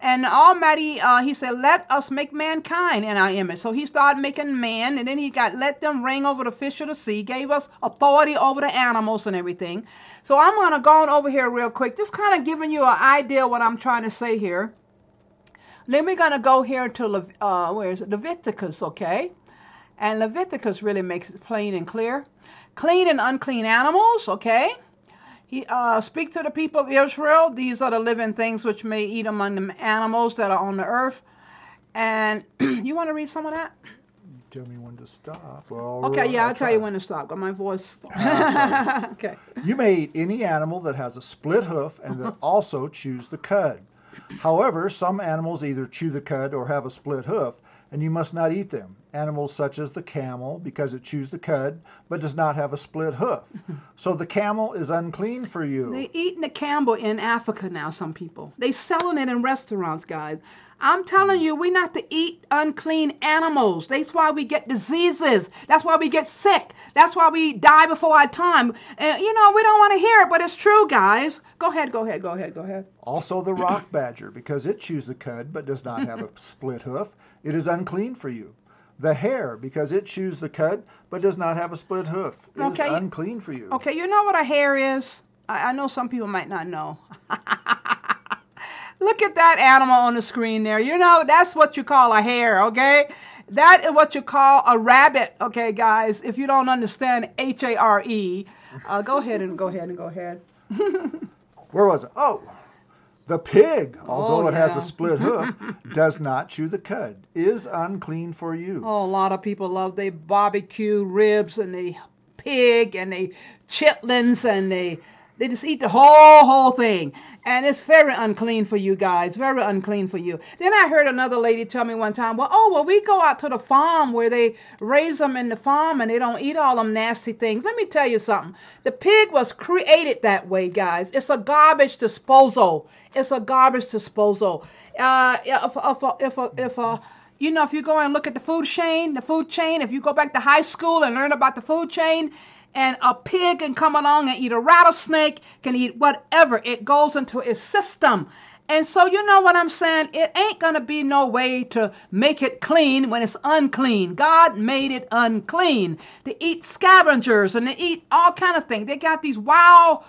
And the Almighty, he said, let us make mankind in our image. So he started making man, and then he let them reign over the fish of the sea, gave us authority over the animals and everything. So I'm going to go on over here real quick, just kind of giving you an idea of what I'm trying to say here. Then we're going to go here to Leviticus, okay? And Leviticus really makes it plain and clear. Clean and unclean animals, okay? He speak to the people of Israel. These are the living things which may eat among the animals that are on the earth. And you want to read some of that? Tell me when to stop. Well, okay, yeah, I'll tell you when to stop. Got my voice. Okay. You may eat any animal that has a split hoof and that also chews the cud. However, some animals either chew the cud or have a split hoof, and you must not eat them. Animals such as the camel, because it chews the cud, but does not have a split hoof. So the camel is unclean for you. They're eating the camel in Africa now, some people. They selling it in restaurants, guys. I'm telling you, we're not to eat unclean animals. That's why we get diseases. That's why we get sick. That's why we die before our time. You know, we don't want to hear it, but it's true, guys. Go ahead. Also the rock badger, because it chews the cud, but does not have a split hoof. It is unclean for you. The hare, because it chews the cud, but does not have a split hoof. It is unclean for you. Okay, you know what a hare is? I know some people might not know. Look at that animal on the screen there. You know, that's what you call a hare, okay? That is what you call a rabbit, okay, guys? If you don't understand H-A-R-E, go ahead. Where was it? Oh, the pig, although it has a split hoof, does not chew the cud, is unclean for you. Oh, a lot of people love their barbecue ribs and the pig and the chitlins, and they just eat the whole thing. And it's very unclean for you guys, very unclean for you. Then I heard another lady tell me one time, well, we go out to the farm where they raise them in the farm and they don't eat all them nasty things. Let me tell you something. The pig was created that way, guys. It's a garbage disposal. If You know, if you go and look at the food chain, if you go back to high school and learn about the food chain, and a pig can come along and eat a rattlesnake, can eat whatever. It goes into its system. And so you know what I'm saying? It ain't going to be no way to make it clean when it's unclean. God made it unclean. They eat scavengers and they eat all kind of things. They got these wild,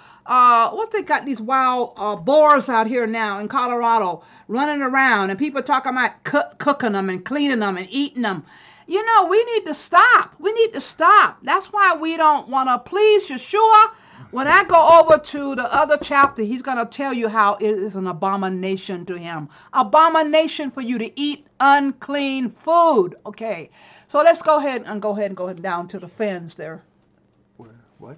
boars out here now in Colorado running around, and people talking about cooking them and cleaning them and eating them. You know, we need to stop. We need to stop. That's why we don't want to please Yeshua. When I go over to the other chapter, he's going to tell you how it is an abomination to him. Abomination for you to eat unclean food. Okay, so let's go ahead down to the fins there. What?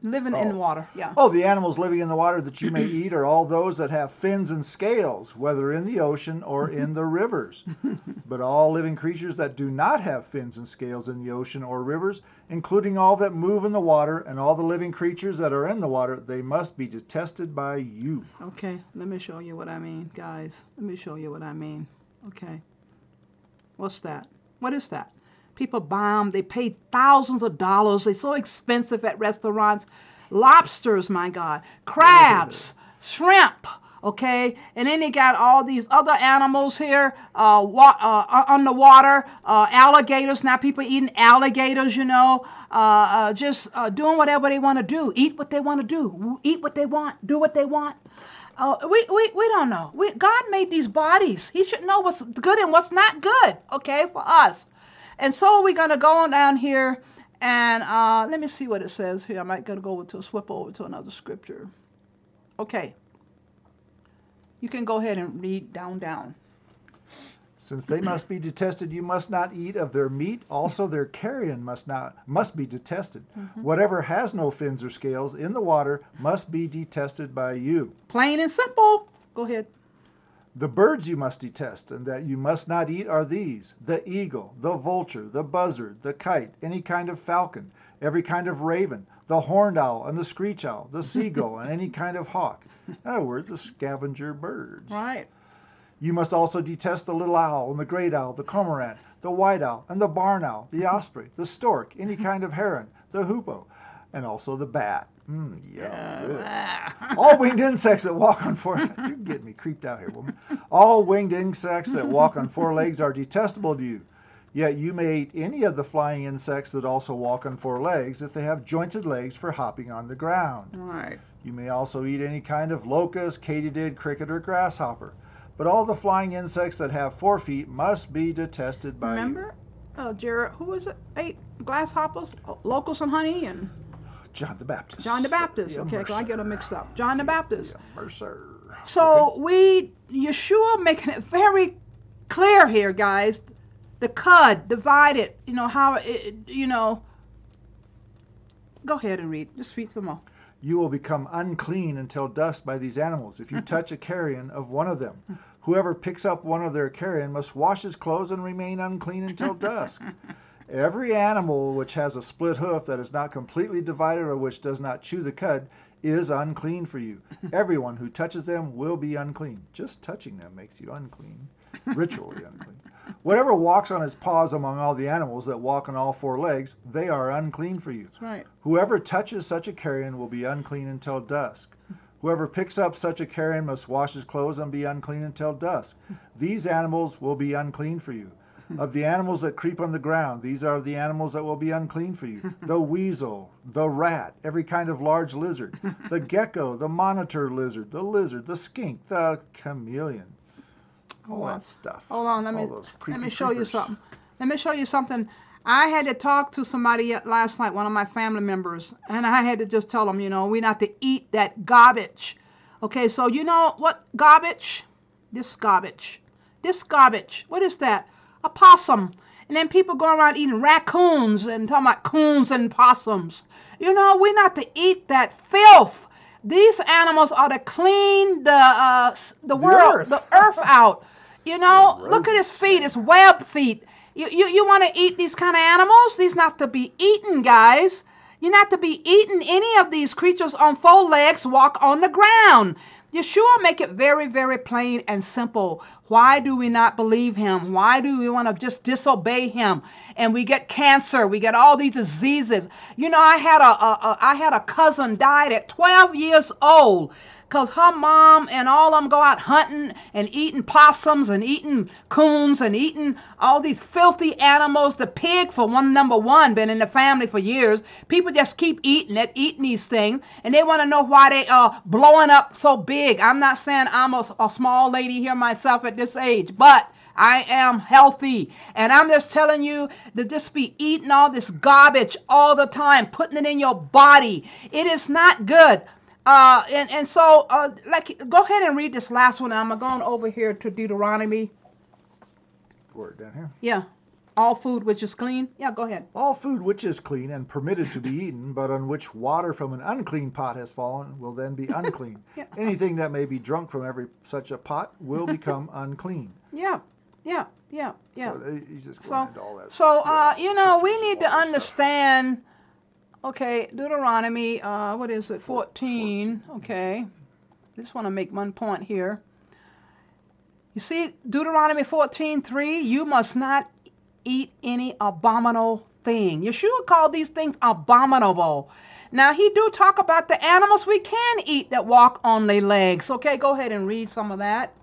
Living in the water, yeah. Oh, the animals living in the water that you may eat are all those that have fins and scales, whether in the ocean or in the rivers. But all living creatures that do not have fins and scales in the ocean or rivers, including all that move in the water and all the living creatures that are in the water, they must be detested by you. Okay, let me show you what I mean, guys. Let me show you what I mean. Okay. What's that? What is that? People buy them. They pay thousands of dollars. They're so expensive at restaurants. Lobsters, my God. Crabs, shrimp, okay? And then they got all these other animals here underwater, alligators. Now people eating alligators, you know, just doing whatever they want to do. Eat what they want to do. Eat what they want. Do what they want. We don't know. God made these bodies. He should know what's good and what's not good, okay, for us. And so we're going to go on down here and let me see what it says here. I might go swip over to another scripture. Okay. You can go ahead and read down. Since they must be detested, you must not eat of their meat. Also their carrion must be detested. Mm-hmm. Whatever has no fins or scales in the water must be detested by you. Plain and simple. Go ahead. The birds you must detest, and that you must not eat are these: the eagle, the vulture, the buzzard, the kite, any kind of falcon, every kind of raven, the horned owl and the screech owl, the seagull, and any kind of hawk. In other words, the scavenger birds. Right. You must also detest the little owl and the great owl, the cormorant, the white owl and the barn owl, the osprey, the stork, any kind of heron, the hoopoe, and also the bat. All winged insects that walk on four legs. You're getting me creeped out here, woman. All winged insects that walk on four legs are detestable to you. Yet you may eat any of the flying insects that also walk on four legs if they have jointed legs for hopping on the ground. Right. You may also eat any kind of locust, katydid, cricket, or grasshopper. But all the flying insects that have 4 feet must be detested by you. Remember, Jared, who was it? Ate grasshoppers, locusts, and honey, and John the Baptist. John the Baptist. Yeah, okay, because I get them mixed up. John the Baptist. Yeah, Mercer. So Yeshua making it very clear here, guys. The cud divided. You know how it. Go ahead and read. Just read some more. You will become unclean until dusk by these animals if you touch a carrion of one of them. Whoever picks up one of their carrion must wash his clothes and remain unclean until dusk. Every animal which has a split hoof that is not completely divided or which does not chew the cud is unclean for you. Everyone who touches them will be unclean. Just touching them makes you unclean, ritually unclean. Whatever walks on his paws among all the animals that walk on all 4 legs, they are unclean for you. That's right. Whoever touches such a carrion will be unclean until dusk. Whoever picks up such a carrion must wash his clothes and be unclean until dusk. These animals will be unclean for you. Of the animals that creep on the ground, these are the animals that will be unclean for you: the weasel, the rat, every kind of large lizard, the gecko, the monitor lizard, the skink, the chameleon. All that stuff. Hold on, let me show you something. Let me show you something. I had to talk to somebody last night, one of my family members, and I had to just tell them, we're not to eat that garbage. Okay, so you know what garbage? This garbage. What is that? A possum. And then people go around eating raccoons and talking about coons and possums. We're not to eat that filth. These animals are to clean the world, the earth out. Look at his feet, his web feet. You want to eat these kind of animals? These not to be eaten, guys. You're not to be eating any of these creatures on 4 legs walk on the ground. Yeshua make it very, very plain and simple. Why do we not believe him? Why do we want to just disobey him? And we get cancer. We get all these diseases. You know, I had a cousin died at 12 years old because her mom and all of them go out hunting and eating possums and eating coons and eating all these filthy animals. The pig, for number one, been in the family for years. People just keep eating it, eating these things, and they want to know why they are blowing up so big. I'm not saying I'm a small lady here myself at this age, but I am healthy. And I'm just telling you to just be eating all this garbage all the time, putting it in your body. It is not good. So go ahead and read this last one. I'm going over here to Deuteronomy. Word down here. Yeah. All food which is clean. Yeah, go ahead. All food which is clean and permitted to be eaten, but on which water from an unclean pot has fallen, will then be unclean. Yeah. Anything that may be drunk from every such a pot will become unclean. Yeah. So he's just going into all that. So, you know, we need to understand. Okay, Deuteronomy, what is it, 14, okay. I just want to make one point here. You see, Deuteronomy 14:3, you must not eat any abominable thing. Yeshua called these things abominable. Now, he do talk about the animals we can eat that walk on their legs. Okay, go ahead and read some of that.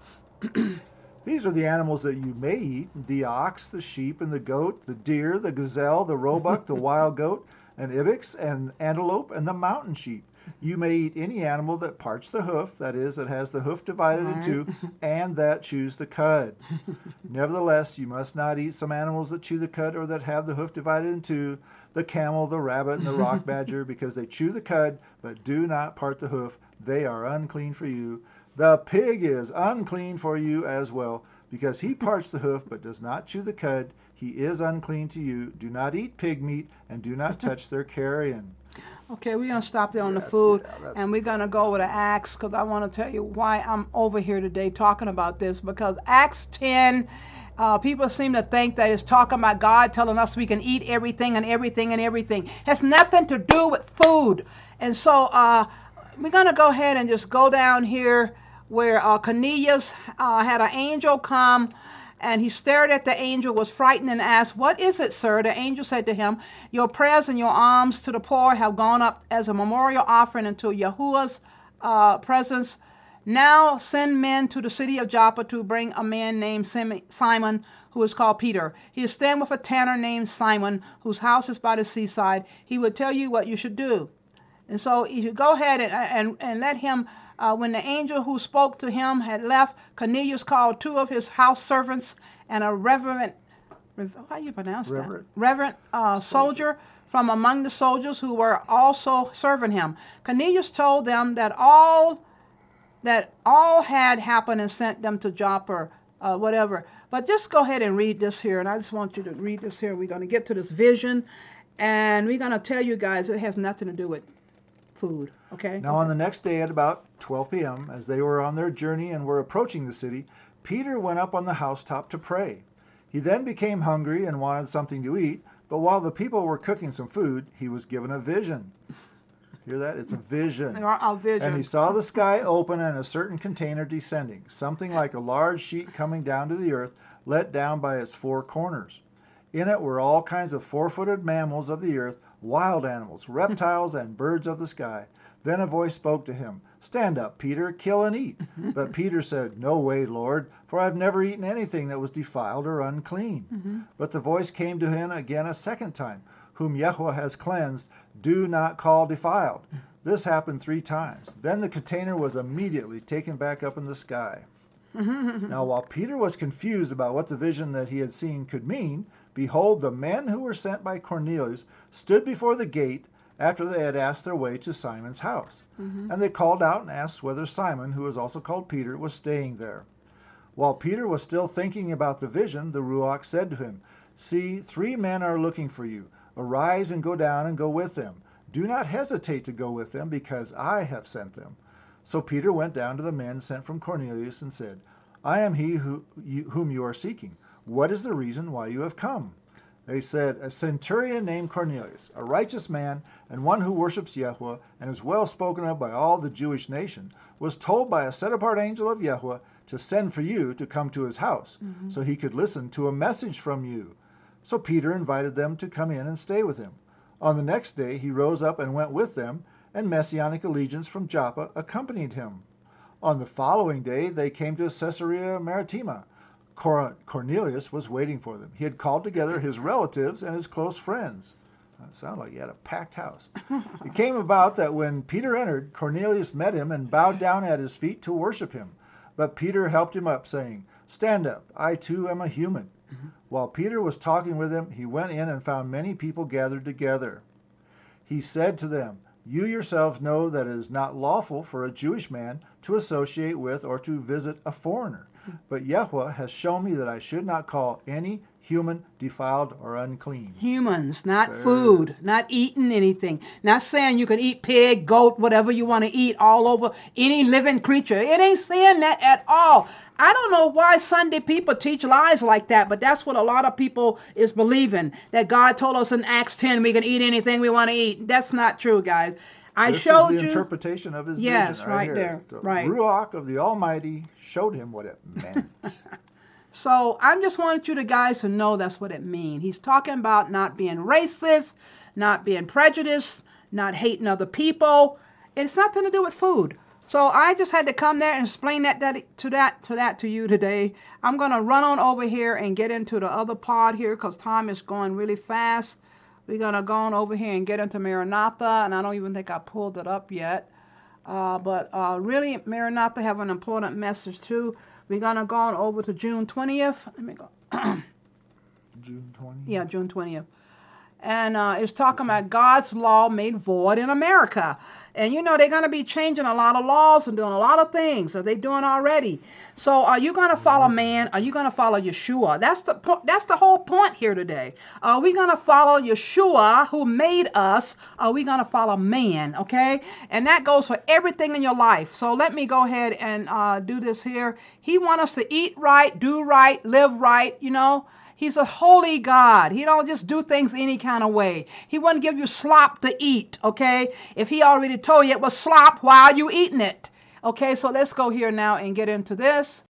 These are the animals that you may eat: the ox, the sheep, and the goat, the deer, the gazelle, the roebuck, the wild goat, and ibex, and antelope, and the mountain sheep. You may eat any animal that parts the hoof, that is, that has the hoof divided in two, and that chews the cud. Nevertheless, you must not eat some animals that chew the cud or that have the hoof divided in two, the camel, the rabbit, and the rock badger, because they chew the cud, but do not part the hoof. They are unclean for you. The pig is unclean for you as well, because he parts the hoof, but does not chew the cud. He is unclean to you. Do not eat pig meat, and do not touch their carrion. Okay, we're going to stop there on the food, and we're going to go over to Acts, because I want to tell you why I'm over here today talking about this, because Acts 10, people seem to think that it's talking about God telling us we can eat everything and everything and everything. It has nothing to do with food. And so we're going to go ahead and just go down here where Cornelius had an angel come, and he stared at the angel, was frightened, and asked, "What is it, sir?" The angel said to him, "Your prayers and your alms to the poor have gone up as a memorial offering into Yahuwah's presence. Now send men to the city of Joppa to bring a man named Simon, who is called Peter. He is staying with a tanner named Simon, whose house is by the seaside. He will tell you what you should do." And so you go ahead and let him. When the angel who spoke to him had left, Cornelius called two of his house servants and a reverend soldier from among the soldiers who were also serving him. Cornelius told them that all had happened and sent them to Joppa, whatever. But just go ahead and read this here, and I just want you to read this here. We're going to get to this vision, and we're going to tell you guys it has nothing to do with food. Okay. Now on the next day at about 12 p.m., as they were on their journey and were approaching the city, Peter went up on the housetop to pray. He then became hungry and wanted something to eat, but while the people were cooking some food, he was given a vision. Hear that? It's a vision. A vision. And he saw the sky open and a certain container descending, something like a large sheet coming down to the earth, let down by its four corners. In it were all kinds of four-footed mammals of the earth, wild animals, reptiles, and birds of the sky. Then a voice spoke to him, "Stand up, Peter, kill and eat." But Peter said, "No way, Lord, for I've never eaten anything that was defiled or unclean." But the voice came to him again a second time, "Whom Yahweh has cleansed, do not call defiled." This happened 3 times. Then the container was immediately taken back up in the sky. Now while Peter was confused about what the vision that he had seen could mean, behold, the men who were sent by Cornelius stood before the gate after they had asked their way to Simon's house. And they called out and asked whether Simon, who was also called Peter, was staying there. While Peter was still thinking about the vision, the Ruach said to him, "See, 3 men are looking for you. Arise and go down and go with them. Do not hesitate to go with them, because I have sent them." So Peter went down to the men sent from Cornelius and said, "I am he whom you are seeking. What is the reason why you have come?" They said, "A centurion named Cornelius, a righteous man and one who worships Yahweh and is well spoken of by all the Jewish nation, was told by a set-apart angel of Yahweh to send for you to come to his house, so he could listen to a message from you. So Peter invited them to come in and stay with him. On the next day he rose up and went with them, and Messianic allegiance from Joppa accompanied him. On the following day they came to Caesarea Maritima. Cornelius was waiting for them. He had called together his relatives and his close friends. It sounded like he had a packed house. It came about that when Peter entered, Cornelius met him and bowed down at his feet to worship him. But Peter helped him up, saying, "Stand up, I too am a human." While Peter was talking with him, he went in and found many people gathered together. He said to them, "You yourselves know that it is not lawful for a Jewish man to associate with or to visit a foreigner. But Yahweh has shown me that I should not call any human defiled or unclean." Humans, not food, not eating anything. Not saying you can eat pig, goat, whatever you want to eat all over any living creature. It ain't saying that at all. I don't know why Sunday people teach lies like that, but that's what a lot of people is believing, that God told us in Acts 10 we can eat anything we want to eat. That's not true, guys. This is the interpretation of his vision right here. there. The Right. Ruach of the Almighty showed him what it meant. So I just wanted you guys to know that's what it means. He's talking about not being racist, not being prejudiced, not hating other people. It's nothing to do with food. So I just had to come there and explain that to you today. I'm going to run on over here and get into the other part here because time is going really fast. We're going to go on over here and get into Maranatha, and I don't even think I pulled it up yet. But really, Maranatha have an important message too. We're going to go on over to June 20th. Let me go. June 20th? Yeah, June 20th. And it's talking about God's law made void in America. And you know, they're going to be changing a lot of laws and doing a lot of things that they're doing already. So are you going to follow man? Are you going to follow Yeshua? That's the whole point here today. Are we going to follow Yeshua who made us? Are we going to follow man? Okay? And that goes for everything in your life. So let me go ahead and do this here. He wants us to eat right, do right, live right, you know. He's a holy God. He don't just do things any kind of way. He wouldn't give you slop to eat, okay? If he already told you it was slop, why are you eating it? Okay, so let's go here now and get into this.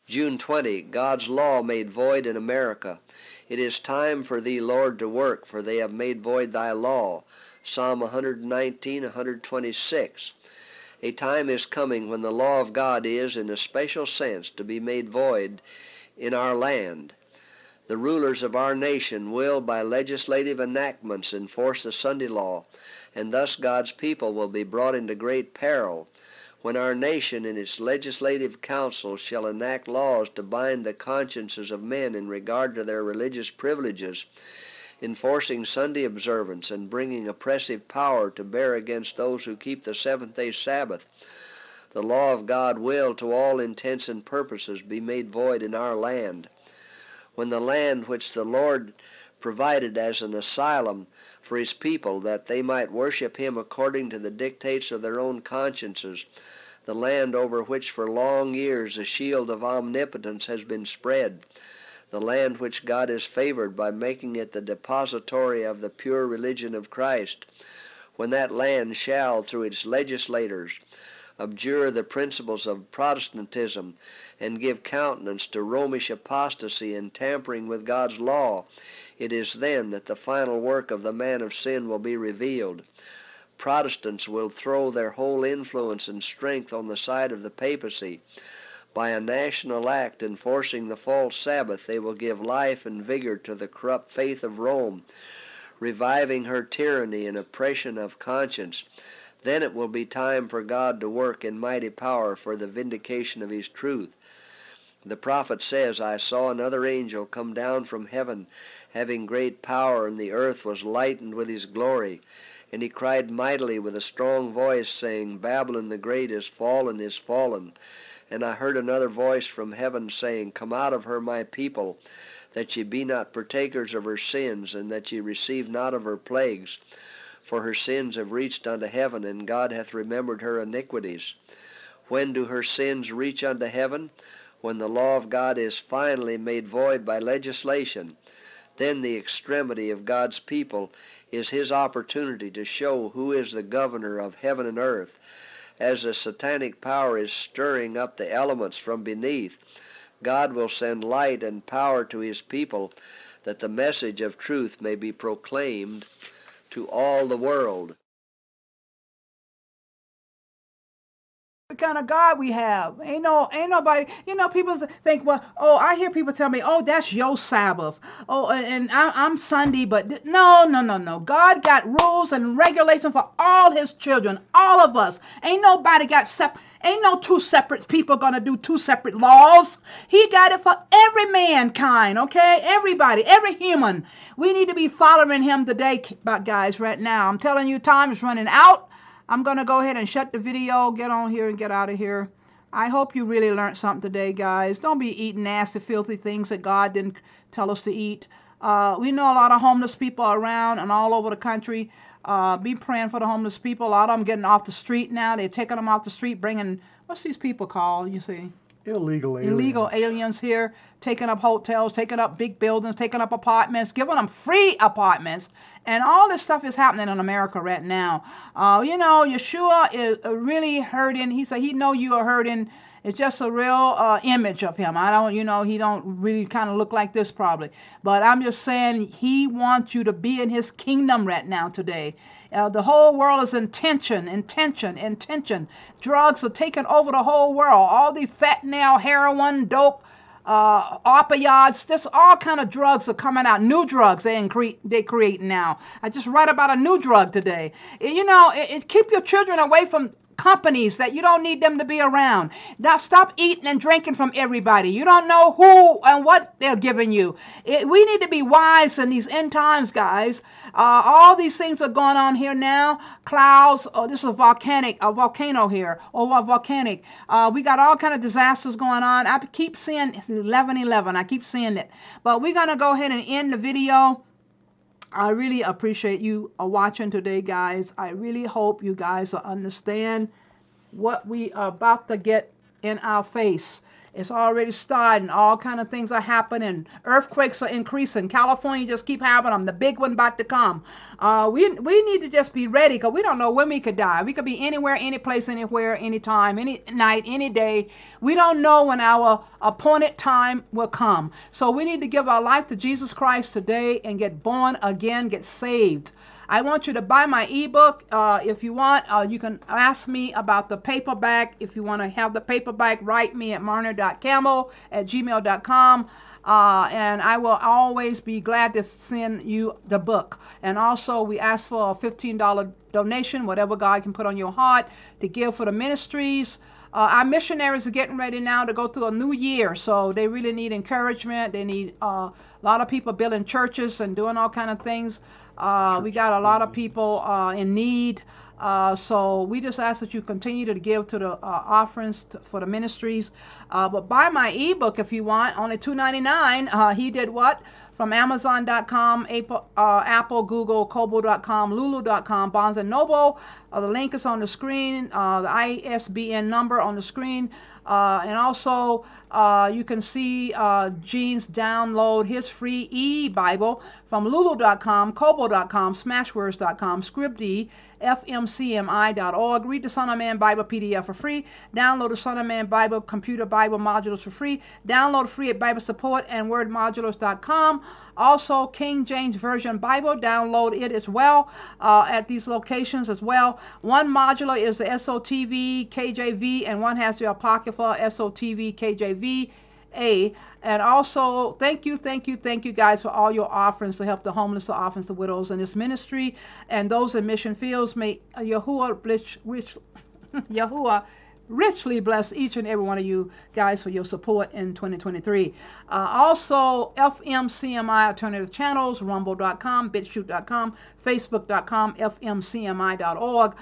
June 20, God's law made void in America. It is time for thee, Lord, to work, for they have made void thy law. Psalm 119, 126. A time is coming when the law of God is, in a special sense, to be made void in our land. The rulers of our nation will, by legislative enactments, enforce the Sunday law, and thus God's people will be brought into great peril when our nation in its legislative councils shall enact laws to bind the consciences of men in regard to their religious privileges, enforcing Sunday observance and bringing oppressive power to bear against those who keep the seventh-day Sabbath. The law of God will, to all intents and purposes, be made void in our land. When the land which the Lord provided as an asylum for his people, that they might worship him according to the dictates of their own consciences, the land over which for long years the shield of omnipotence has been spread, the land which God has favored by making it the depository of the pure religion of Christ, when that land shall, through its legislators, abjure the principles of Protestantism and give countenance to Romish apostasy and tampering with God's law, it is then that the final work of the man of sin will be revealed. Protestants will throw their whole influence and strength on the side of the papacy. By a national act enforcing the false Sabbath, they will give life and vigor to the corrupt faith of Rome, reviving her tyranny and oppression of conscience. Then it will be time for God to work in mighty power for the vindication of his truth. The prophet says, I saw another angel come down from heaven, having great power, and the earth was lightened with his glory. And he cried mightily with a strong voice, saying, Babylon the great is fallen, is fallen. And I heard another voice from heaven saying, Come out of her, my people, that ye be not partakers of her sins, and that ye receive not of her plagues. For her sins have reached unto heaven, and God hath remembered her iniquities. When do her sins reach unto heaven? When the law of God is finally made void by legislation. Then the extremity of God's people is his opportunity to show who is the governor of heaven and earth. As the satanic power is stirring up the elements from beneath, God will send light and power to his people that the message of truth may be proclaimed to all the world. The kind of God we have. Ain't nobody, people think, well, oh, I hear people tell me, oh, that's your Sabbath. Oh, and I'm Sunday, but no. God got rules and regulations for all his children, all of us. Ain't nobody got ain't no two separate people gonna do two separate laws. He got it for every mankind, okay? Everybody, every human. We need to be following him today, guys, right now. I'm telling you, time is running out. I'm going to go ahead and shut the video, get on here, and get out of here. I hope you really learned something today, guys. Don't be eating nasty, filthy things that God didn't tell us to eat. We know a lot of homeless people around and all over the country. Be praying for the homeless people. A lot of them getting off the street now. They're taking them off the street, bringing, what's these people called, you see? Illegal aliens. Illegal aliens here, taking up hotels, taking up big buildings, taking up apartments, giving them free apartments. And all this stuff is happening in America right now. Yeshua is really hurting. He said he know you are hurting. It's just a real image of him. He don't really kind of look like this probably. But I'm just saying he wants you to be in his kingdom right now today. The whole world is in tension. Drugs are taking over the whole world. All the fentanyl, heroin, dope, opioids, just all kind of drugs are coming out. New drugs they create now. I just read about a new drug today. Keep your children away from companies that you don't need them to be around. Now stop eating and drinking from everybody. You don't know who and what they're giving you. We need to be wise in these end times, guys. All these things are going on here now. Clouds. Oh, this is a volcano here. Volcanic. We got all kind of disasters going on. I keep seeing 11:11. I keep seeing it. But we're gonna go ahead and end the video. I really appreciate you watching today, guys. I really hope you guys will understand what we are about to get in our face. It's already starting. All kind of things are happening. Earthquakes are increasing. California just keep having them. The big one about to come. We need to just be ready because we don't know when we could die. We could be anywhere, any place, anywhere, anytime, any night, any day. We don't know when our appointed time will come. So we need to give our life to Jesus Christ today and get born again, get saved. I want you to buy my ebook. If you want, you can ask me about the paperback. If you want to have the paperback, write me at marner.campbell@gmail.com. And I will always be glad to send you the book. And also, we ask for a $15 donation, whatever God can put on your heart, to give for the ministries. Our missionaries are getting ready now to go through a new year, so they really need encouragement. They need a lot of people building churches and doing all kind of things. We got a lot of people in need. So we just ask that you continue to give to the offerings for the ministries. But buy my ebook if you want, only $2.99. He Did What? From Amazon.com, Apple, Google, Kobo.com, Lulu.com, Barnes & Noble. The link is on the screen, the ISBN number on the screen. And also, you can see Gene's download his free eBible from Lulu.com, Kobo.com, Smashwords.com, Scribd, FMCMI.org. Read the Son of Man Bible PDF for free. Download the Son of Man Bible Computer Bible modules for free. Download free at Bible Support and WordModulars.com. Also, King James Version Bible, download it as well at these locations as well. One modular is the SOTV KJV, and one has the Apocrypha SOTV KJV-A. And also, thank you guys for all your offerings to help the homeless, the orphans, the widows in this ministry, and those in mission fields. May Yahuwah richly bless each and every one of you guys for your support in 2023. Also, FMCMI Alternative Channels, Rumble.com, BitChute.com, Facebook.com, FMCMI.org.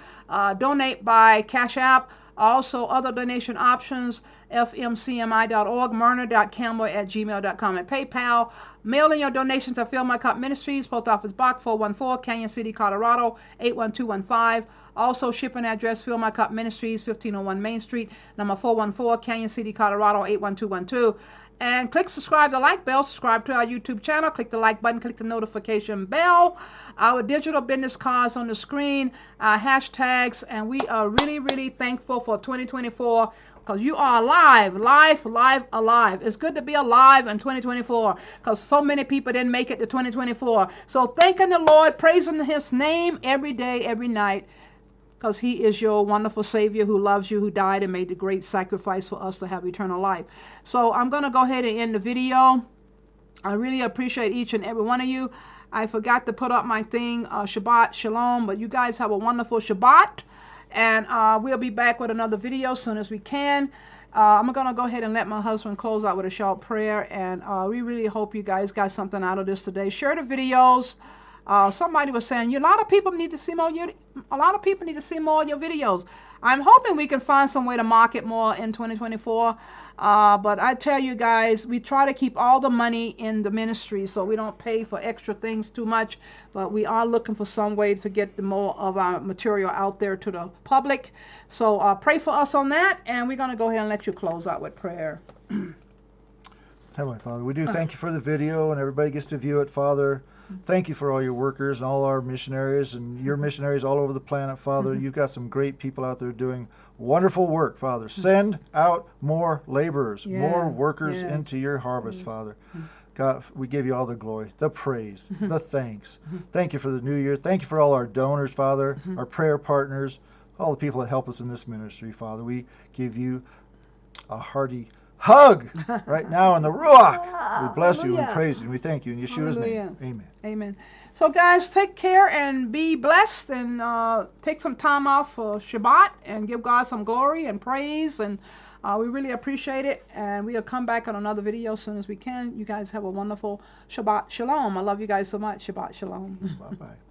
Donate by Cash App. Also, other donation options, FMCMI.org, Marner.campbell@gmail.com, and PayPal. Mail in your donations to Fill My Cup Ministries, Post Office Box 414, Canon City, Colorado, 81215. Also, shipping address, Fill My Cup Ministries, 1501 Main Street, number 414, Canon City, Colorado, 81212. And click subscribe, the like bell, subscribe to our YouTube channel, click the like button, click the notification bell. Our digital business cards on the screen, hashtags, and we are really, really thankful for 2024 because you are alive, alive. It's good to be alive in 2024 because so many people didn't make it to 2024. So thanking the Lord, praising His name every day, every night, because He is your wonderful Savior who loves you, who died and made the great sacrifice for us to have eternal life. So I'm going to go ahead and end the video. I really appreciate each and every one of you. I forgot to put up my thing, Shabbat Shalom, but you guys have a wonderful Shabbat. And we'll be back with another video as soon as we can. I'm going to go ahead and let my husband close out with a short prayer. And we really hope you guys got something out of this today. Share the videos. Somebody was saying, a lot of people need to see more. A lot of people need to see more of your videos. I'm hoping we can find some way to market more in 2024. But I tell you guys, we try to keep all the money in the ministry so we don't pay for extra things too much. But we are looking for some way to get the more of our material out there to the public. So pray for us on that. And we're going to go ahead and let you close out with prayer. Heavenly Father, we do thank you for the video and everybody gets to view it, Father. Thank you for all your workers and all our missionaries and your missionaries all over the planet, Father. You've got some great people out there doing wonderful work, Father. Send out more laborers, more workers into your harvest, Father. God, we give you all the glory, the praise, the thanks. Thank you for the new year. Thank you for all our donors, Father, our prayer partners, all the people that help us in this ministry, Father. We give you a hearty hug right now in the Ruach. We bless you and praise you and we thank you in Yeshua's name. Amen. Amen. So guys, take care and be blessed and take some time off for Shabbat and give God some glory and praise, and we really appreciate it, and we'll come back on another video as soon as we can. You guys have a wonderful Shabbat Shalom. I love you guys so much. Shabbat Shalom. Bye-bye.